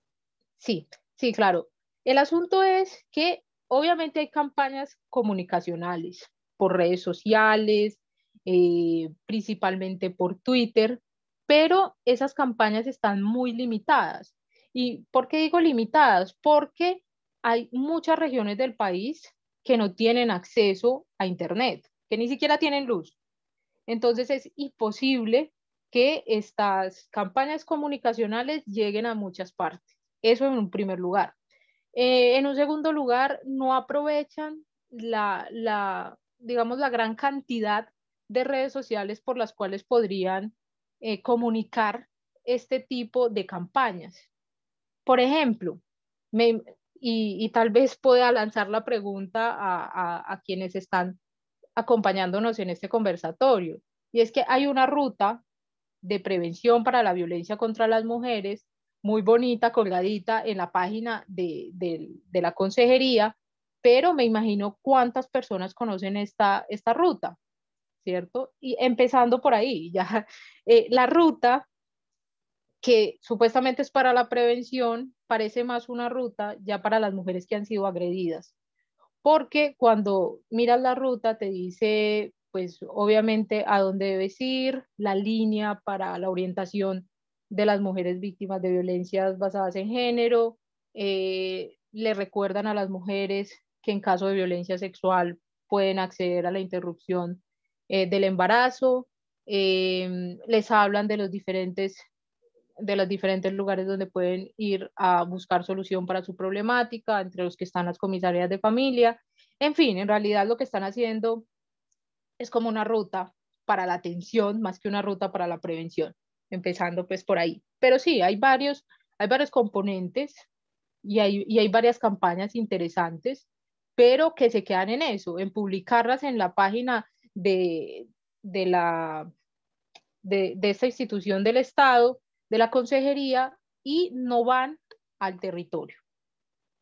Sí, claro. El asunto es que obviamente hay campañas comunicacionales por redes sociales, principalmente por Twitter, pero esas campañas están muy limitadas. ¿Y por qué digo limitadas? Porque hay muchas regiones del país que no tienen acceso a Internet, que ni siquiera tienen luz. Entonces es imposible que estas campañas comunicacionales lleguen a muchas partes. Eso en un primer lugar. En un segundo lugar, no aprovechan digamos, la gran cantidad de redes sociales por las cuales podrían comunicar este tipo de campañas. Por ejemplo, y tal vez pueda lanzar la pregunta a quienes están acompañándonos en este conversatorio, y es que hay una ruta de prevención para la violencia contra las mujeres muy bonita, colgadita en la página de la consejería, pero me imagino cuántas personas conocen esta ruta, ¿cierto? Y empezando por ahí, ya la ruta que supuestamente es para la prevención, parece más una ruta ya para las mujeres que han sido agredidas. Porque cuando miras la ruta te dice, pues obviamente a dónde debes ir, la línea para la orientación de las mujeres víctimas de violencias basadas en género, le recuerdan a las mujeres que en caso de violencia sexual pueden acceder a la interrupción del embarazo, les hablan de los diferentes de los diferentes lugares donde pueden ir a buscar solución para su problemática, entre los que están las comisarías de familia. En fin, en realidad lo que están haciendo es como una ruta para la atención más que una ruta para la prevención, empezando pues por ahí. Pero sí, hay varios componentes y hay varias campañas interesantes, pero que se quedan en eso, en publicarlas en la página de esta institución del Estado, de la consejería, y no van al territorio,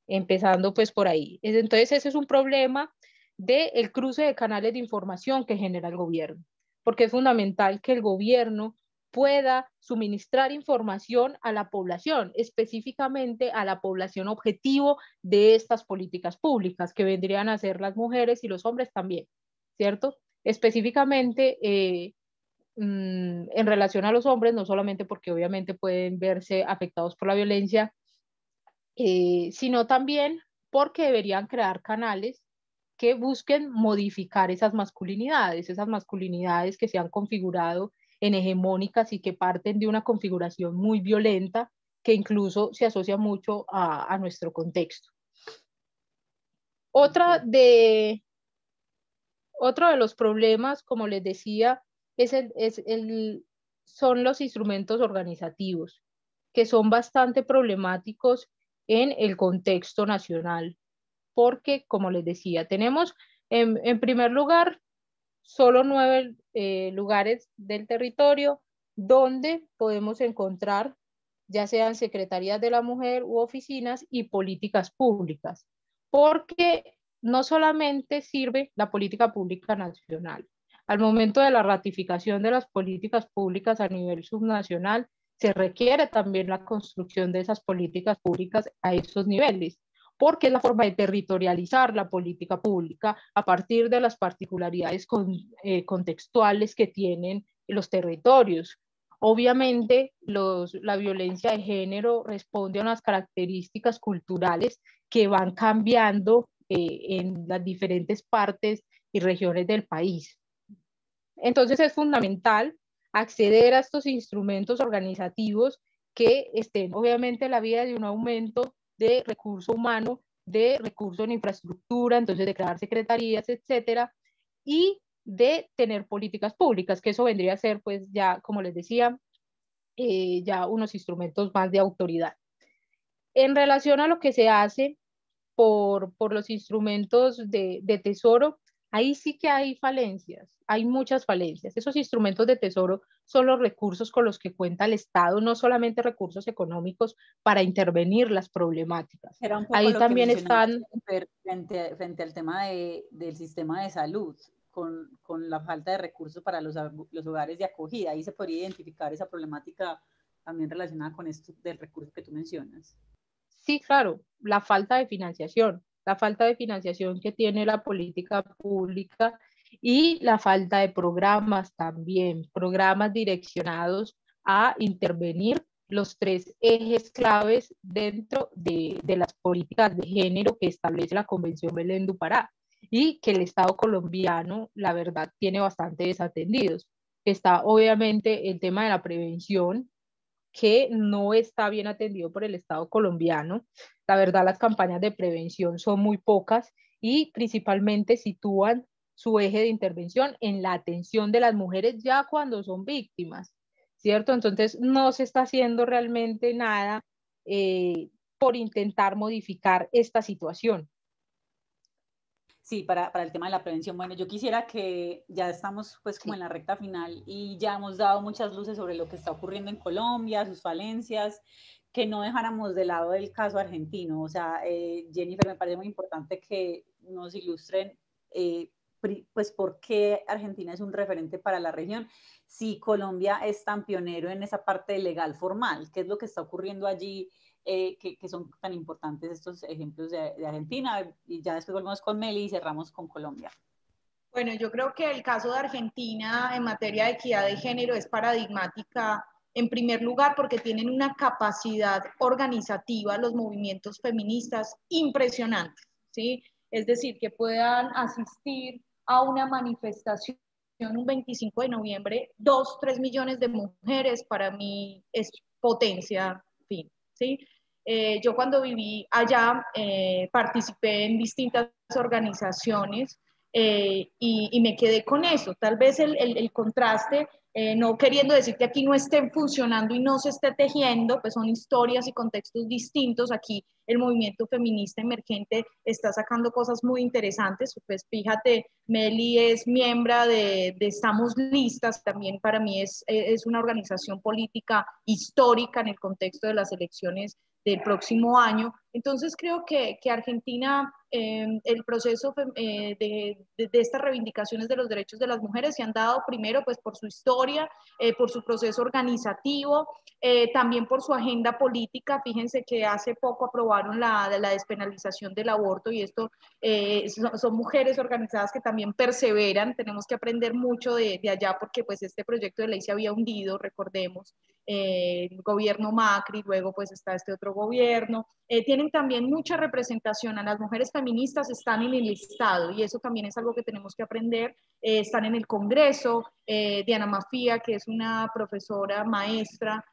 empezando pues por ahí. Entonces ese es un problema del cruce de canales de información que genera el gobierno, porque es fundamental que el gobierno pueda suministrar información a la población, específicamente a la población objetivo de estas políticas públicas, que vendrían a ser las mujeres y los hombres también, ¿cierto? Específicamente en relación a los hombres, no solamente porque obviamente pueden verse afectados por la violencia, sino también porque deberían crear canales que busquen modificar esas masculinidades que se han configurado en hegemónicas y que parten de una configuración muy violenta que incluso se asocia mucho a nuestro contexto. Otro de los problemas, como les decía, son los instrumentos organizativos, que son bastante problemáticos en el contexto nacional, porque, como les decía, tenemos en primer lugar solo 9 lugares del territorio donde podemos encontrar ya sean secretarías de la mujer u oficinas y políticas públicas, porque no solamente sirve la política pública nacional. Al momento de la ratificación de las políticas públicas a nivel subnacional, se requiere también la construcción de esas políticas públicas a esos niveles, porque es la forma de territorializar la política pública a partir de las particularidades contextuales que tienen los territorios. Obviamente, la violencia de género responde a unas características culturales que van cambiando en las diferentes partes y regiones del país. Entonces es fundamental acceder a estos instrumentos organizativos que estén obviamente en la vía de un aumento de recurso humano, de recursos en infraestructura, entonces de crear secretarías, etcétera, y de tener políticas públicas, que eso vendría a ser, pues ya, como les decía, ya unos instrumentos más de autoridad. En relación a lo que se hace por los instrumentos de tesoro, ahí sí que hay falencias, hay muchas falencias. Esos instrumentos de tesoro son los recursos con los que cuenta el Estado, no solamente recursos económicos para intervenir las problemáticas. Era un poco Ahí lo que también están... frente al tema del sistema de salud, con la falta de recursos para los hogares de acogida. Ahí se podría identificar esa problemática también relacionada con esto del recurso que tú mencionas. Sí, claro, la falta de financiación que tiene la política pública y la falta de programas también, programas direccionados a intervenir los 3 ejes claves dentro de las políticas de género que establece la Convención Belén do Pará y que el Estado colombiano, la verdad, tiene bastante desatendidos. Está obviamente el tema de la prevención, que no está bien atendido por el Estado colombiano. La verdad, las campañas de prevención son muy pocas y principalmente sitúan su eje de intervención en la atención de las mujeres ya cuando son víctimas, ¿cierto? Entonces, no se está haciendo realmente nada por intentar modificar esta situación. Sí, para el tema de la prevención. Bueno, yo quisiera que ya estamos pues como en la recta final y ya hemos dado muchas luces sobre lo que está ocurriendo en Colombia, sus falencias, que no dejáramos de lado el caso argentino. O sea, Jennifer, me parece muy importante que nos ilustren pues por qué Argentina es un referente para la región, si Colombia es tan pionero en esa parte legal formal, qué es lo que está ocurriendo allí. Que son tan importantes estos ejemplos de Argentina, y ya después volvemos con Meli y cerramos con Colombia. Bueno, yo creo que el caso de Argentina en materia de equidad de género es paradigmática, en primer lugar, porque tienen una capacidad organizativa, los movimientos feministas, impresionantes, ¿sí? Es decir, que puedan asistir a una manifestación un 25 de noviembre, 2, 3 millones de mujeres, para mí es potencia, fin, ¿sí? Yo cuando viví allá participé en distintas organizaciones y me quedé con eso. Tal vez el contraste, no queriendo decir que aquí no estén funcionando y no se esté tejiendo, pues son historias y contextos distintos. Aquí el movimiento feminista emergente está sacando cosas muy interesantes. Pues fíjate, Meli es miembro de Estamos Listas, también para mí es una organización política histórica en el contexto de las elecciones del próximo año. Entonces creo que Argentina, el proceso de estas reivindicaciones de los derechos de las mujeres se han dado primero pues por su historia, por su proceso organizativo, también por su agenda política. Fíjense que hace poco aprobaron la despenalización del aborto y esto son mujeres organizadas que también perseveran. Tenemos que aprender mucho de allá porque pues este proyecto de ley se había hundido, recordemos, el gobierno Macri, luego pues está este otro gobierno. Tienen también mucha representación. A las mujeres feministas están en el Estado y eso también es algo que tenemos que aprender. Están en el Congreso. Diana Mafía, que es una profesora maestra,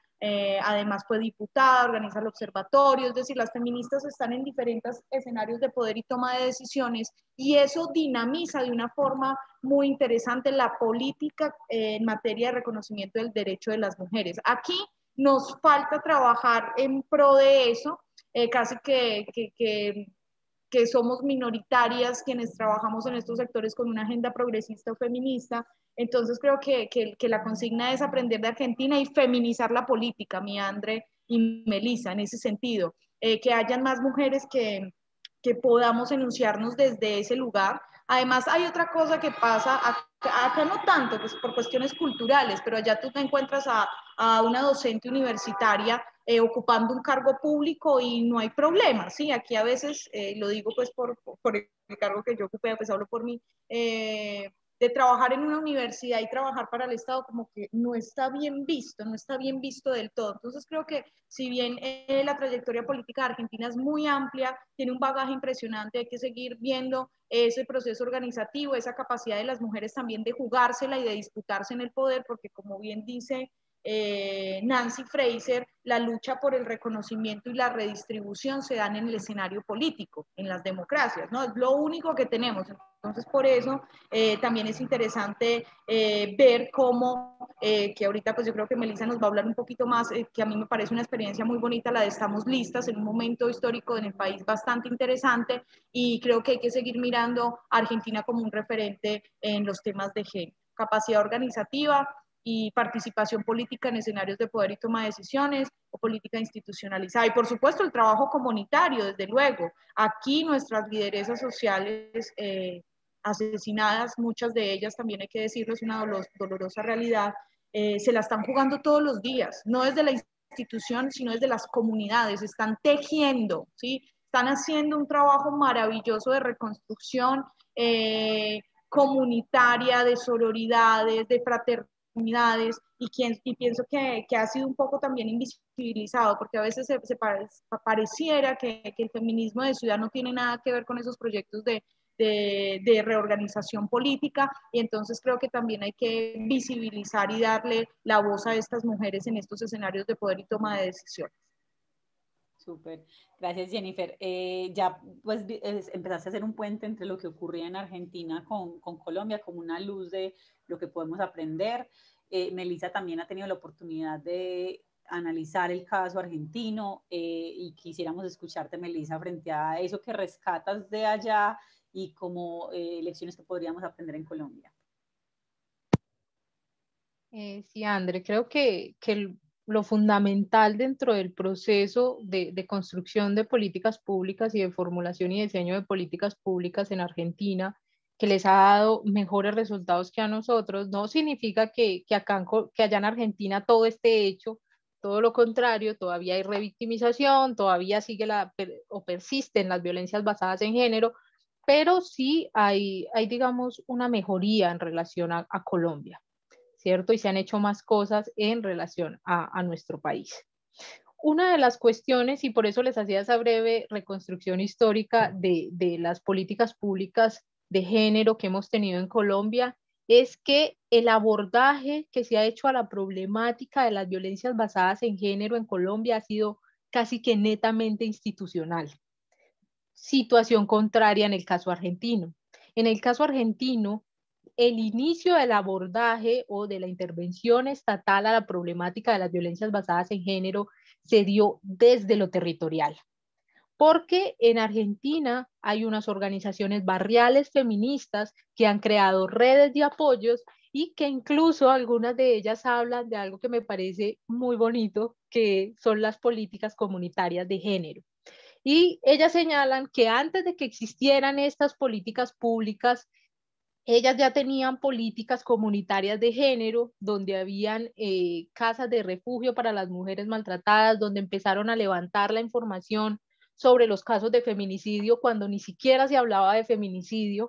además fue diputada, organiza el observatorio, es decir, las feministas están en diferentes escenarios de poder y toma de decisiones y eso dinamiza de una forma muy interesante la política en materia de reconocimiento del derecho de las mujeres. Aquí nos falta trabajar en pro de eso, casi que somos minoritarias quienes trabajamos en estos sectores con una agenda progresista o feminista. Entonces creo que la consigna es aprender de Argentina y feminizar la política, mi André y Melissa, en ese sentido. Que hayan más mujeres que podamos enunciarnos desde ese lugar. Además, hay otra cosa que pasa, acá no tanto, pues por cuestiones culturales, pero allá tú te encuentras a una docente universitaria ocupando un cargo público y no hay problema, ¿sí? Aquí a veces, lo digo pues por el cargo que yo ocupé, pues hablo por mí, de trabajar en una universidad y trabajar para el Estado como que no está bien visto, no está bien visto del todo. Entonces creo que si bien la trayectoria política de Argentina es muy amplia, tiene un bagaje impresionante, hay que seguir viendo ese proceso organizativo, esa capacidad de las mujeres también de jugársela y de disputarse en el poder, porque como bien dice Nancy Fraser, la lucha por el reconocimiento y la redistribución se dan en el escenario político, en las democracias, ¿no? Es lo único que tenemos. Entonces, por eso también es interesante ver cómo, que ahorita pues yo creo que Melissa nos va a hablar un poquito más, que a mí me parece una experiencia muy bonita la de Estamos Listas, en un momento histórico en el país bastante interesante, y creo que hay que seguir mirando a Argentina como un referente en los temas de género. Capacidad organizativa y participación política en escenarios de poder y toma de decisiones, o política institucionalizada. Y por supuesto el trabajo comunitario, desde luego. Aquí nuestras lideresas sociales asesinadas, muchas de ellas, también hay que decirlo, es una dolorosa realidad, se la están jugando todos los días, no desde la institución, sino desde las comunidades, están tejiendo, ¿sí? Están haciendo un trabajo maravilloso de reconstrucción comunitaria, de sororidades, de fraternidad, y pienso que ha sido un poco también invisibilizado, porque a veces pareciera que el feminismo de ciudad no tiene nada que ver con esos proyectos de reorganización política, y entonces creo que también hay que visibilizar y darle la voz a estas mujeres en estos escenarios de poder y toma de decisiones. Súper, gracias Jennifer. Ya pues empezaste a hacer un puente entre lo que ocurría en Argentina con Colombia, como una luz de lo que podemos aprender. Melissa también ha tenido la oportunidad de analizar el caso argentino y quisiéramos escucharte, Melissa, frente a eso que rescatas de allá y como lecciones que podríamos aprender en Colombia. Sí, André, creo que lo fundamental dentro del proceso de construcción de políticas públicas y de formulación y diseño de políticas públicas en Argentina, que les ha dado mejores resultados que a nosotros, no significa que allá en Argentina todo esté hecho, todo lo contrario, todavía hay revictimización, todavía o persisten las violencias basadas en género, pero sí hay digamos, una mejoría en relación a Colombia, ¿cierto? Y se han hecho más cosas en relación a nuestro país. Una de las cuestiones, y por eso les hacía esa breve reconstrucción histórica de las políticas públicas de género que hemos tenido en Colombia, es que el abordaje que se ha hecho a la problemática de las violencias basadas en género en Colombia ha sido casi que netamente institucional. Situación contraria en el caso argentino. En el caso argentino, el inicio del abordaje o de la intervención estatal a la problemática de las violencias basadas en género se dio desde lo territorial. Porque en Argentina hay unas organizaciones barriales feministas que han creado redes de apoyos y que incluso algunas de ellas hablan de algo que me parece muy bonito, que son las políticas comunitarias de género. Y ellas señalan que antes de que existieran estas políticas públicas, ellas ya tenían políticas comunitarias de género, donde habían casas de refugio para las mujeres maltratadas, donde empezaron a levantar la información sobre los casos de feminicidio cuando ni siquiera se hablaba de feminicidio,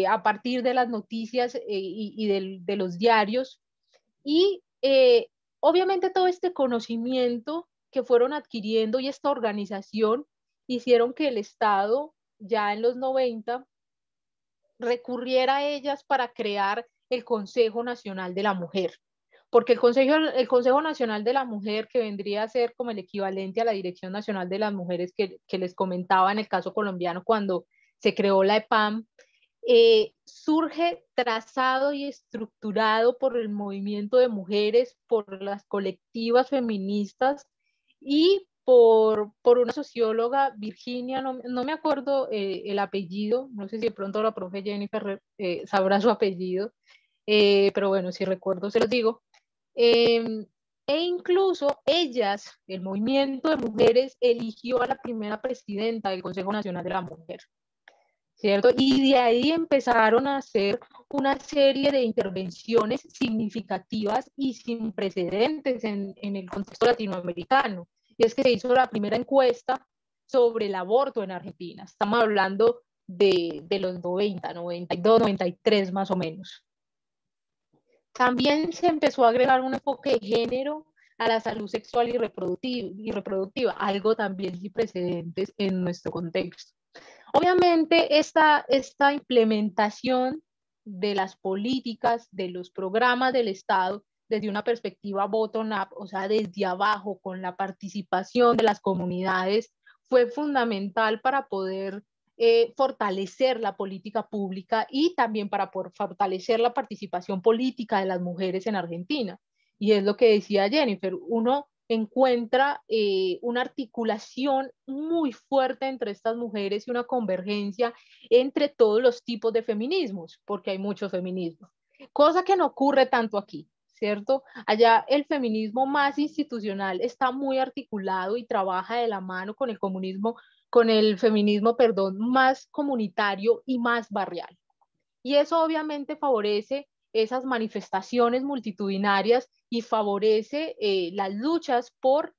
a partir de las noticias de los diarios. Y obviamente todo este conocimiento que fueron adquiriendo y esta organización hicieron que el Estado ya en los 90 recurriera a ellas para crear el Consejo Nacional de la Mujer. Porque el Consejo Nacional de la Mujer, que vendría a ser como el equivalente a la Dirección Nacional de las Mujeres que les comentaba en el caso colombiano cuando se creó la EPAM, surge trazado y estructurado por el movimiento de mujeres, por las colectivas feministas y por una socióloga, Virginia, no me acuerdo el apellido, no sé si de pronto la profe Jennifer sabrá su apellido, pero bueno, si recuerdo se los digo. E incluso ellas, el movimiento de mujeres, eligió a la primera presidenta del Consejo Nacional de la Mujer, ¿cierto? Y de ahí empezaron a hacer una serie de intervenciones significativas y sin precedentes en el contexto latinoamericano. Y es que se hizo la primera encuesta sobre el aborto en Argentina. Estamos hablando de los 90, 92, 93 más o menos. También se empezó a agregar un enfoque de género a la salud sexual y reproductiva, algo también sin precedentes en nuestro contexto. Obviamente, esta implementación de las políticas, de los programas del Estado, desde una perspectiva bottom-up, o sea, desde abajo, con la participación de las comunidades, fue fundamental para poder fortalecer la política pública y también para poder fortalecer la participación política de las mujeres en Argentina. Y es lo que decía Jennifer, uno encuentra una articulación muy fuerte entre estas mujeres y una convergencia entre todos los tipos de feminismos, porque hay muchos feminismos, cosa que no ocurre tanto aquí, ¿cierto? Allá el feminismo más institucional está muy articulado y trabaja de la mano con el feminismo, perdón, más comunitario y más barrial. Y eso obviamente favorece esas manifestaciones multitudinarias y favorece las luchas por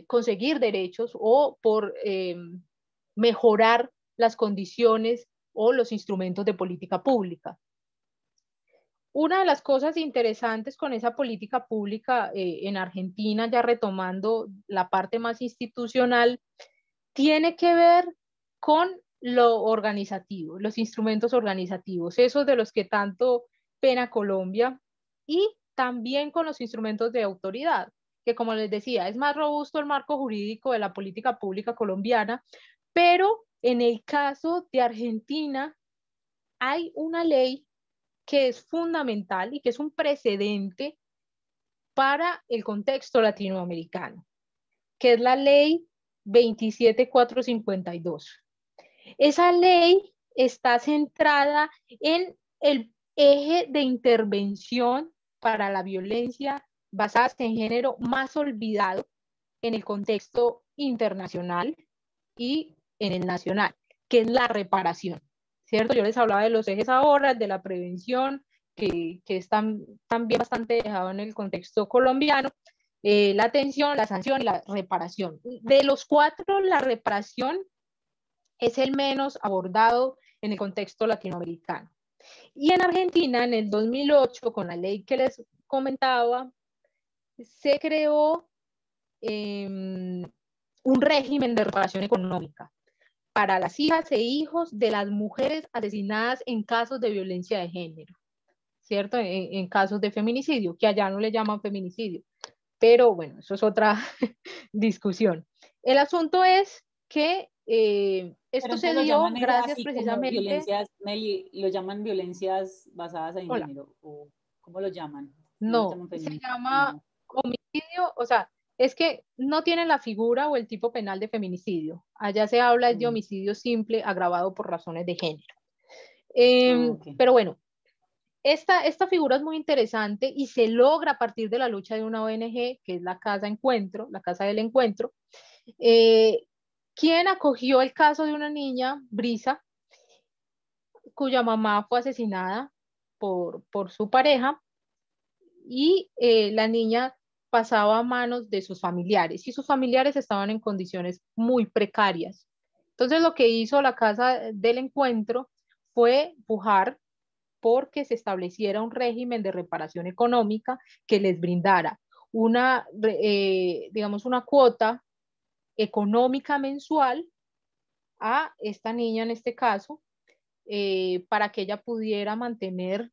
conseguir derechos o por mejorar las condiciones o los instrumentos de política pública. Una de las cosas interesantes con esa política pública en Argentina, ya retomando la parte más institucional, tiene que ver con lo organizativo, los instrumentos organizativos, esos de los que tanto pena Colombia, y también con los instrumentos de autoridad, que como les decía, es más robusto el marco jurídico de la política pública colombiana, pero en el caso de Argentina hay una ley que es fundamental y que es un precedente para el contexto latinoamericano, que es la ley 27452. Esa ley está centrada en el eje de intervención para la violencia basada en género más olvidado en el contexto internacional y en el nacional, que es la reparación, ¿cierto? Yo les hablaba de los ejes ahora, de la prevención, que están también bastante dejado en el contexto colombiano, la atención, la sanción y la reparación. De los cuatro, la reparación es el menos abordado en el contexto latinoamericano. Y en Argentina, en el 2008, con la ley que les comentaba, se creó un régimen de reparación económica para las hijas e hijos de las mujeres asesinadas en casos de violencia de género. ¿cierto? En casos de feminicidio, que allá no le llaman feminicidio. Pero bueno, eso es otra discusión. El asunto es que esto se entonces lo dio llaman gracias así como precisamente. violencias, Nelly, lo llaman violencias basadas en Hola, género, o ¿cómo lo llaman? No lo no, llaman se feminicidio, llama no. homicidio, o sea, es que no tienen la figura o el tipo penal de feminicidio. Allá se habla de Mm. homicidio simple agravado por razones de género. Ok. Pero bueno, esta figura es muy interesante y se logra a partir de la lucha de una ONG, que es la Casa Encuentro, la Casa del Encuentro, quien acogió el caso de una niña, Brisa, cuya mamá fue asesinada por su pareja, y la niña pasaba a manos de sus familiares y sus familiares estaban en condiciones muy precarias. Entonces lo que hizo la Casa del Encuentro fue pujar porque se estableciera un régimen de reparación económica que les brindara una, digamos, una cuota económica mensual a esta niña en este caso, para que ella pudiera mantener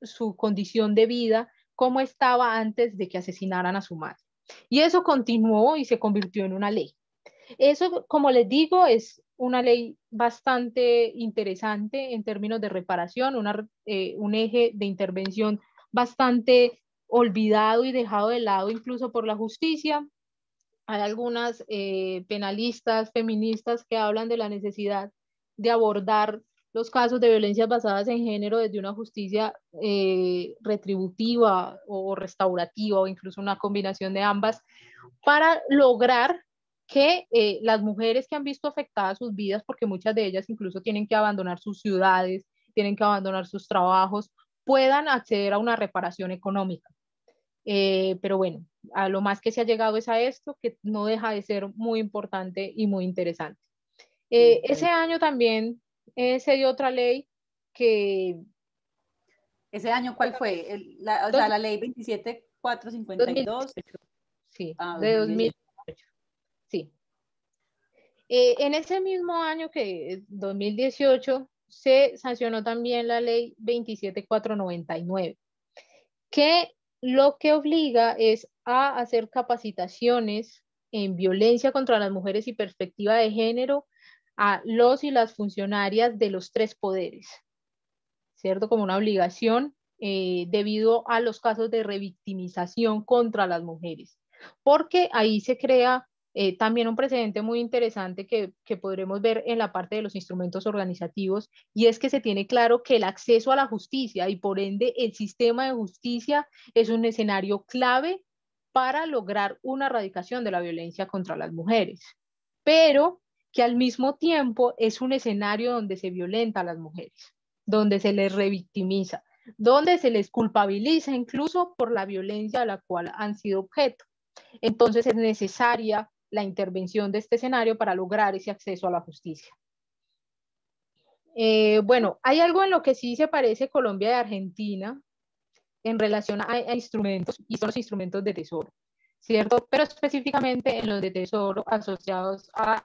su condición de vida como estaba antes de que asesinaran a su madre. Y eso continuó y se convirtió en una ley. Eso, como les digo, es una ley bastante interesante en términos de reparación, un eje de intervención bastante olvidado y dejado de lado incluso por la justicia. Hay algunas penalistas feministas que hablan de la necesidad de abordar los casos de violencias basadas en género desde una justicia retributiva o restaurativa o incluso una combinación de ambas para lograr que las mujeres que han visto afectadas sus vidas, porque muchas de ellas incluso tienen que abandonar sus ciudades, tienen que abandonar sus trabajos, puedan acceder a una reparación económica. Pero bueno, a lo más que se ha llegado es a esto, que no deja de ser muy importante y muy interesante. Ese año también se dio otra ley que... ¿Ese año cuál fue? O sea, Dos, la ley 27452. 2018, sí, Ah, de 2018. 2018, sí. En ese mismo año que 2018 se sancionó también la ley 27499, que lo que obliga es a hacer capacitaciones en violencia contra las mujeres y perspectiva de género a los y las funcionarias de los tres poderes, ¿cierto? Como una obligación debido a los casos de revictimización contra las mujeres, porque ahí se crea también un precedente muy interesante que podremos ver en la parte de los instrumentos organizativos, y es que se tiene claro que el acceso a la justicia y por ende el sistema de justicia es un escenario clave para lograr una erradicación de la violencia contra las mujeres, pero que al mismo tiempo es un escenario donde se violenta a las mujeres, donde se les revictimiza, donde se les culpabiliza incluso por la violencia a la cual han sido objeto. Entonces es necesaria la intervención de este escenario para lograr ese acceso a la justicia. Bueno, hay algo en lo que sí se parece Colombia y Argentina en relación a instrumentos, y son los instrumentos de tesoro, ¿cierto? Pero específicamente en los de tesoro asociados a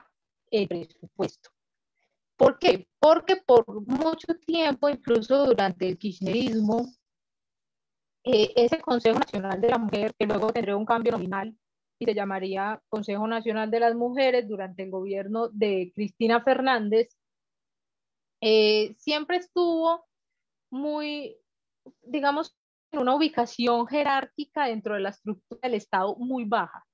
el presupuesto. ¿Por qué? Porque por mucho tiempo, incluso durante el kirchnerismo, ese Consejo Nacional de la Mujer, que luego tendría un cambio nominal y se llamaría Consejo Nacional de las Mujeres durante el gobierno de Cristina Fernández, siempre estuvo muy, digamos, en una ubicación jerárquica dentro de la estructura del Estado muy baja.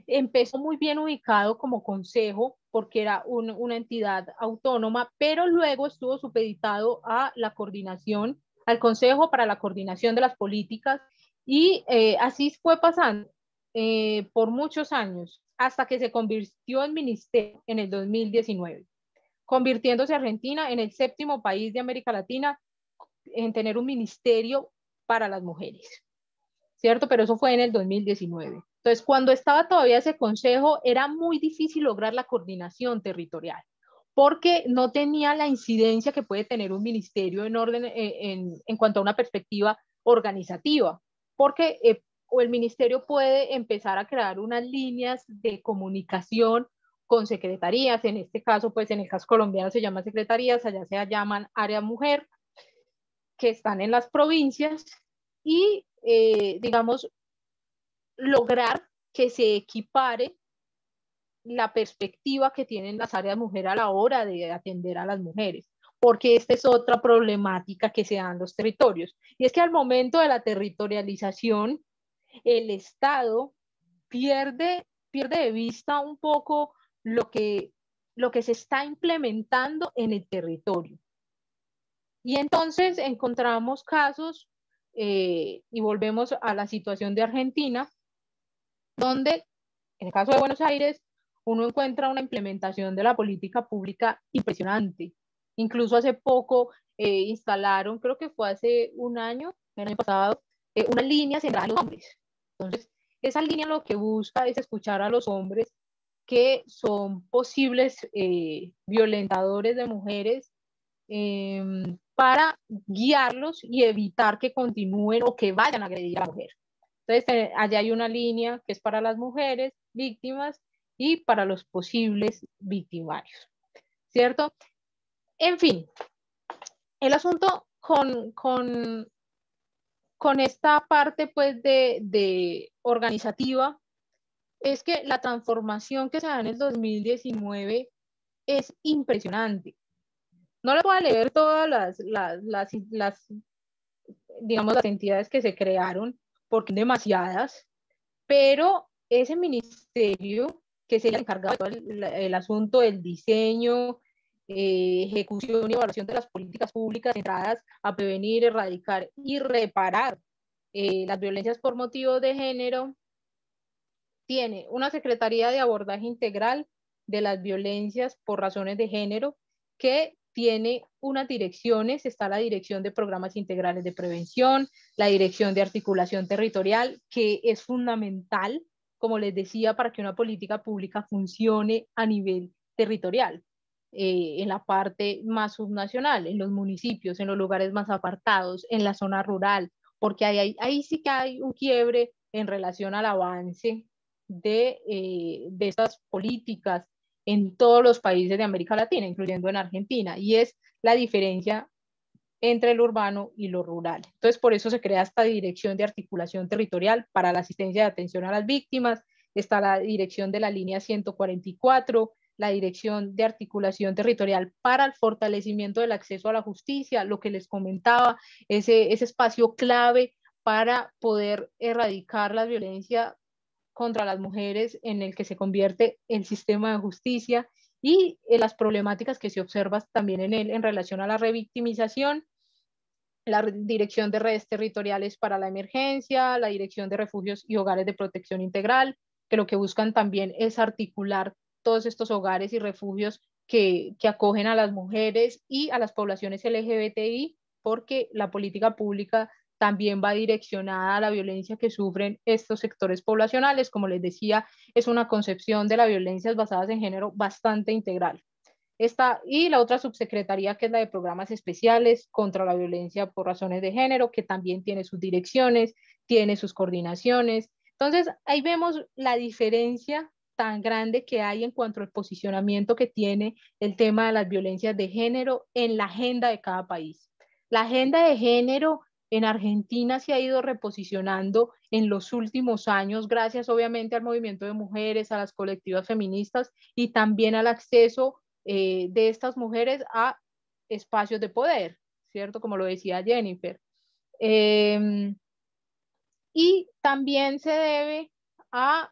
Empezó muy bien ubicado como consejo porque era una entidad autónoma, pero luego estuvo supeditado a la coordinación, al Consejo para la Coordinación de las Políticas, y así fue pasando por muchos años hasta que se convirtió en ministerio en el 2019, convirtiéndose Argentina en el séptimo país de América Latina en tener un ministerio para las mujeres, ¿cierto? Pero eso fue en el 2019. Entonces, cuando estaba todavía ese consejo, era muy difícil lograr la coordinación territorial, porque no tenía la incidencia que puede tener un ministerio en orden, en cuanto a una perspectiva organizativa, porque o el ministerio puede empezar a crear unas líneas de comunicación con secretarías, en este caso, pues en el caso colombiano se llama secretarías, allá se llaman área mujer, que están en las provincias y, digamos, lograr que se equipare la perspectiva que tienen las áreas mujeres a la hora de atender a las mujeres, porque esta es otra problemática que se da en los territorios, y es que al momento de la territorialización, el Estado pierde de vista un poco lo que se está implementando en el territorio. Y entonces encontramos casos, y volvemos a la situación de Argentina, donde en el caso de Buenos Aires uno encuentra una implementación de la política pública impresionante. Incluso hace poco instalaron, creo que fue hace un año, el año pasado, una línea centrada en los hombres. Entonces, esa línea lo que busca es escuchar a los hombres que son posibles violentadores de mujeres, para guiarlos y evitar que continúen o que vayan a agredir a la mujer. Entonces, allá hay una línea que es para las mujeres víctimas y para los posibles victimarios, ¿cierto? En fin, el asunto con esta parte pues de organizativa es que la transformación que se da en el 2019 es impresionante. No le voy a leer todas digamos, las entidades que se crearon, porque son demasiadas, pero ese ministerio que se encargado de todo el asunto del diseño, ejecución y evaluación de las políticas públicas centradas a prevenir, erradicar y reparar las violencias por motivos de género, tiene una Secretaría de Abordaje Integral de las Violencias por Razones de Género, que tiene unas direcciones. Está la Dirección de Programas Integrales de Prevención, la Dirección de Articulación Territorial, que es fundamental, como les decía, para que una política pública funcione a nivel territorial, en la parte más subnacional, en los municipios, en los lugares más apartados, en la zona rural, porque ahí sí que hay un quiebre en relación al avance de estas políticas en todos los países de América Latina, incluyendo en Argentina, y es la diferencia entre lo urbano y lo rural. Entonces, por eso se crea esta Dirección de Articulación Territorial para la asistencia y atención a las víctimas. Está la dirección de la línea 144, la Dirección de Articulación Territorial para el fortalecimiento del acceso a la justicia, lo que les comentaba, ese espacio clave para poder erradicar la violencia contra las mujeres, en el que se convierte el sistema de justicia, y las problemáticas que se observan también en él en relación a la revictimización, la Dirección de Redes Territoriales para la Emergencia, la Dirección de Refugios y Hogares de Protección Integral, que lo que buscan también es articular todos estos hogares y refugios que acogen a las mujeres y a las poblaciones LGBTI, porque la política pública también va direccionada a la violencia que sufren estos sectores poblacionales. Como les decía, es una concepción de las violencias basadas en género bastante integral. Y la otra subsecretaría, que es la de Programas Especiales contra la Violencia por Razones de Género, que también tiene sus direcciones, tiene sus coordinaciones. Entonces, ahí vemos la diferencia tan grande que hay en cuanto al posicionamiento que tiene el tema de las violencias de género en la agenda de cada país. La agenda de género en Argentina se ha ido reposicionando en los últimos años, gracias obviamente al movimiento de mujeres, a las colectivas feministas y también al acceso de estas mujeres a espacios de poder, ¿cierto? Como lo decía Jennifer. Y también se debe a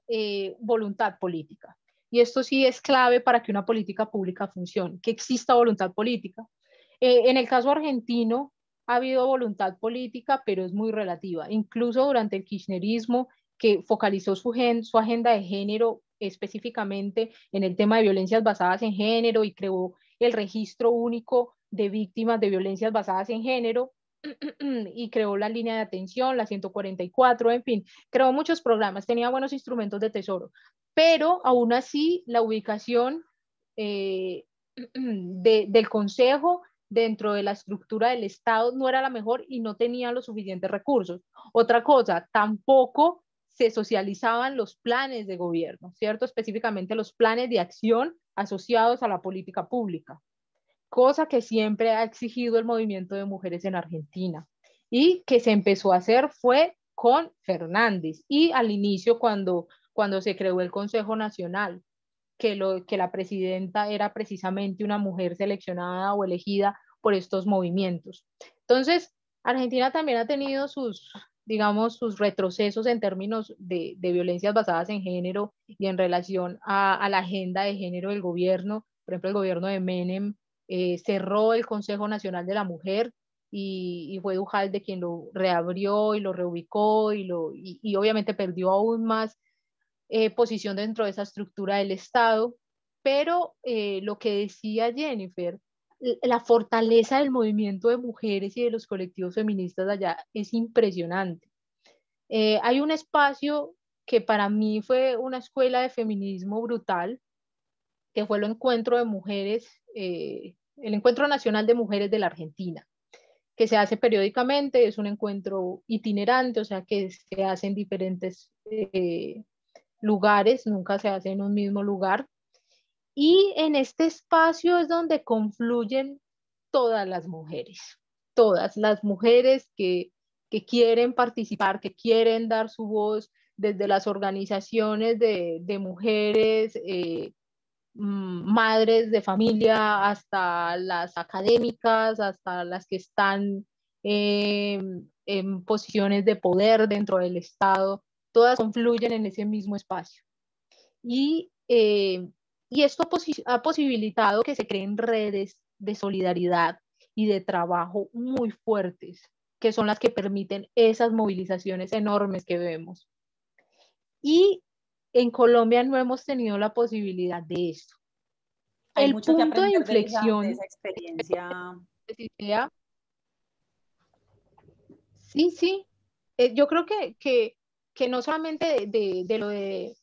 voluntad política. Y esto sí es clave para que una política pública funcione, que exista voluntad política. En el caso argentino ha habido voluntad política, pero es muy relativa. Incluso durante el kirchnerismo, que focalizó su agenda de género específicamente en el tema de violencias basadas en género y creó el registro único de víctimas de violencias basadas en género, y creó la línea de atención, la 144, en fin, creó muchos programas, tenía buenos instrumentos de tesoro, pero aún así la ubicación del Consejo dentro de la estructura del Estado no era la mejor y no tenía los suficientes recursos. Otra cosa, tampoco se socializaban los planes de gobierno, ¿cierto? Específicamente los planes de acción asociados a la política pública. cosa que siempre ha exigido el movimiento de mujeres en Argentina y que se empezó a hacer fue con Fernández y al inicio cuando se creó el Consejo Nacional, que la presidenta era precisamente una mujer seleccionada o elegida por estos movimientos. Entonces, Argentina también ha tenido sus, digamos, sus retrocesos en términos de violencias basadas en género y en relación a la agenda de género del gobierno. Por ejemplo, el gobierno de Menem cerró el Consejo Nacional de la Mujer y fue Duhalde quien lo reabrió y lo reubicó y obviamente perdió aún más posición dentro de esa estructura del Estado, pero lo que decía Jennifer, la fortaleza del movimiento de mujeres y de los colectivos feministas allá es impresionante. Hay un espacio que para mí fue una escuela de feminismo brutal, que fue el encuentro de mujeres, el Encuentro Nacional de Mujeres de la Argentina, que se hace periódicamente, es un encuentro itinerante, o sea que se hace en diferentes lugares, nunca se hace en un mismo lugar. Y en este espacio es donde confluyen todas las mujeres que quieren participar, que quieren dar su voz, desde las organizaciones de mujeres, madres de familia, hasta las académicas, hasta las que están en posiciones de poder dentro del Estado, todas confluyen en ese mismo espacio. Y, y esto ha posibilitado que se creen redes de solidaridad y de trabajo muy fuertes, que son las que permiten esas movilizaciones enormes que vemos. Y en Colombia no hemos tenido la posibilidad de esto. Hay el mucho que punto de aprender inflexión de esa experiencia. Sí, sí. Yo creo que no solamente de lo de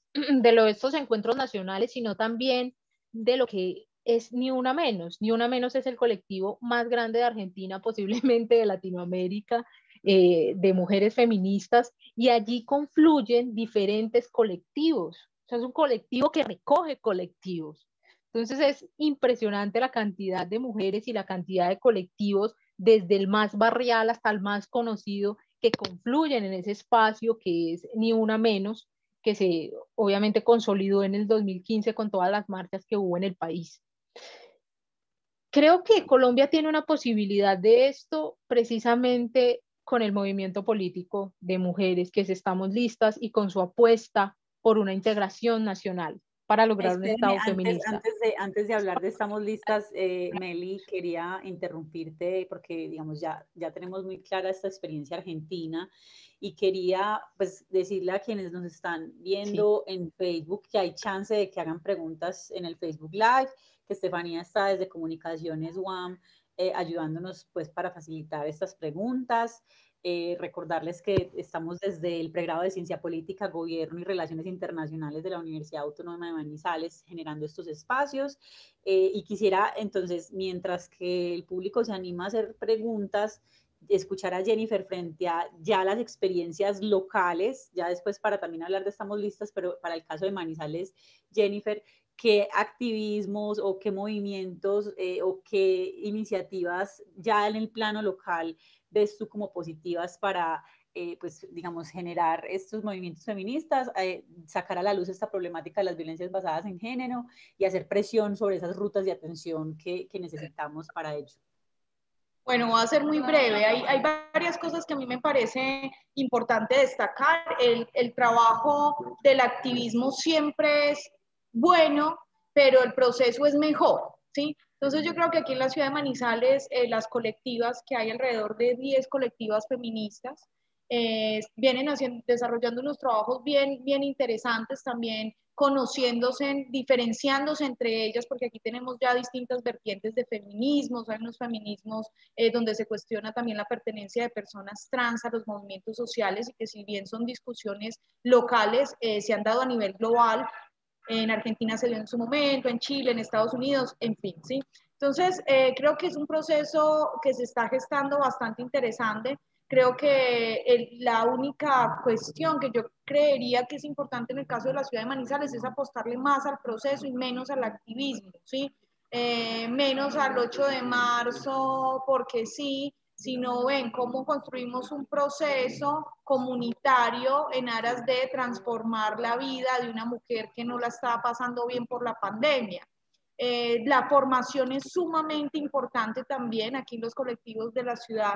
lo de estos encuentros nacionales, sino también de lo que es Ni Una Menos. Ni Una Menos es el colectivo más grande de Argentina, posiblemente de Latinoamérica, de mujeres feministas, y allí confluyen diferentes colectivos. O sea, es un colectivo que recoge colectivos. Entonces es impresionante la cantidad de mujeres y la cantidad de colectivos, desde el más barrial hasta el más conocido, que confluyen en ese espacio que es Ni Una Menos, que se obviamente consolidó en el 2015 con todas las marchas que hubo en el país. Creo que Colombia tiene una posibilidad de esto precisamente con el movimiento político de mujeres, que estamos listas, y con su apuesta por una integración nacional para lograr un Espérenme, Estado feminista. antes de hablar de Estamos Listas, Meli, quería interrumpirte porque, digamos, ya tenemos muy clara esta experiencia argentina y quería, pues, decirle a quienes nos están viendo en Facebook que hay chance de que hagan preguntas en el Facebook Live, que Estefanía está desde Comunicaciones UAM ayudándonos, pues, para facilitar estas preguntas. Recordarles que estamos desde el pregrado de Ciencia Política, Gobierno y Relaciones Internacionales de la Universidad Autónoma de Manizales generando estos espacios. Y quisiera entonces, mientras que el público se anima a hacer preguntas, escuchar a Jennifer frente a ya las experiencias locales, ya después para también hablar de Estamos Listas, pero para el caso de Manizales, Jennifer, qué activismos o qué movimientos o qué iniciativas ya en el plano local ves tú como positivas para, pues, digamos, generar estos movimientos feministas, sacar a la luz esta problemática de las violencias basadas en género y hacer presión sobre esas rutas de atención que necesitamos para ello? Bueno, voy a ser muy breve. Hay varias cosas que a mí me parece importante destacar. El trabajo del activismo siempre es bueno, pero el proceso es mejor, ¿sí? Entonces yo creo que aquí en la ciudad de Manizales, las colectivas, que hay alrededor de 10 colectivas feministas, vienen desarrollando unos trabajos bien interesantes también, conociéndose, diferenciándose entre ellas, porque aquí tenemos ya distintas vertientes de feminismos, hay unos feminismos donde se cuestiona también la pertenencia de personas trans a los movimientos sociales, y que si bien son discusiones locales, se han dado a nivel global. En Argentina se dio en su momento, en Chile, en Estados Unidos, en fin, ¿sí? Entonces, creo que es un proceso que se está gestando bastante interesante. Creo que la única cuestión que yo creería que es importante en el caso de la ciudad de Manizales es apostarle más al proceso y menos al activismo, ¿sí? menos al 8 de marzo porque sí, sino ven cómo construimos un proceso comunitario en aras de transformar la vida de una mujer que no la está pasando bien por la pandemia. La formación es sumamente importante también. Aquí los colectivos de la ciudad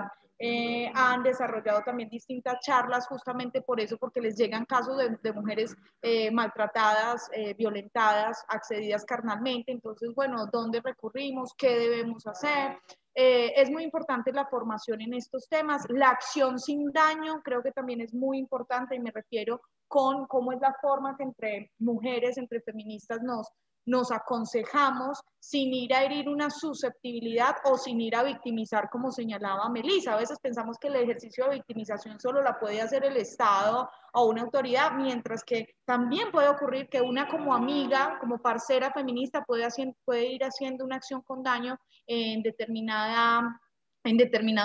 han desarrollado también distintas charlas justamente por eso, porque les llegan casos de mujeres maltratadas, violentadas, accedidas carnalmente. Entonces, bueno, ¿dónde recurrimos? ¿Qué debemos hacer? Es muy importante la formación en estos temas. La acción sin daño creo que también es muy importante, y me refiero con cómo es la forma que entre mujeres, entre feministas nos aconsejamos sin ir a herir una susceptibilidad o sin ir a victimizar, como señalaba Melissa. A veces pensamos que el ejercicio de victimización solo la puede hacer el Estado o una autoridad, mientras que también puede ocurrir que una como amiga, como parcera feminista puede ir haciendo una acción con daño en determinado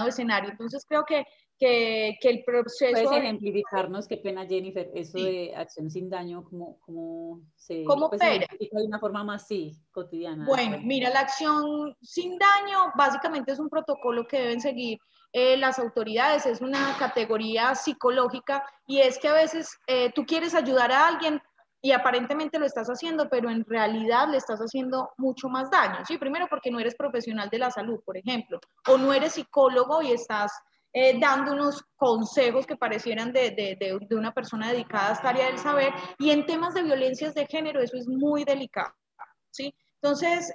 escenario. Entonces creo que el proceso... ¿Puedes ejemplificarnos, qué pena Jennifer, eso sí, de acción sin daño, cómo se ¿cómo pues, opera? ejemplifica de una forma más cotidiana? Bueno, mira, la acción sin daño básicamente es un protocolo que deben seguir las autoridades, es una categoría psicológica, y es que a veces tú quieres ayudar a alguien y aparentemente lo estás haciendo, pero en realidad le estás haciendo mucho más daño, ¿sí? Primero porque no eres profesional de la salud, por ejemplo, o no eres psicólogo y estás dando unos consejos que parecieran de una persona dedicada a esta área del saber, y en temas de violencias de género eso es muy delicado, ¿sí? Entonces,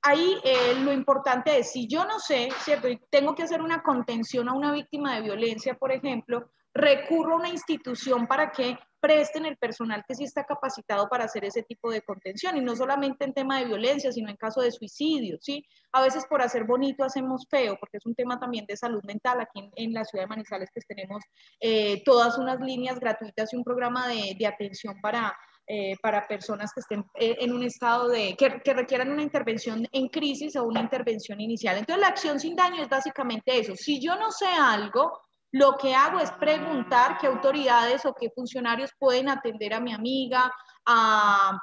ahí lo importante es, si yo no sé, ¿cierto? Y tengo que hacer una contención a una víctima de violencia, por ejemplo, recurro a una institución para que presten el personal que sí está capacitado para hacer ese tipo de contención, y no solamente en tema de violencia, sino en caso de suicidio, ¿sí? A veces por hacer bonito hacemos feo, porque es un tema también de salud mental. Aquí en la ciudad de Manizales pues tenemos todas unas líneas gratuitas y un programa de atención para personas que estén en un estado que requieran una intervención en crisis o una intervención inicial. Entonces, la acción sin daño es básicamente eso. Si yo no sé algo, lo que hago es preguntar qué autoridades o qué funcionarios pueden atender a mi amiga, a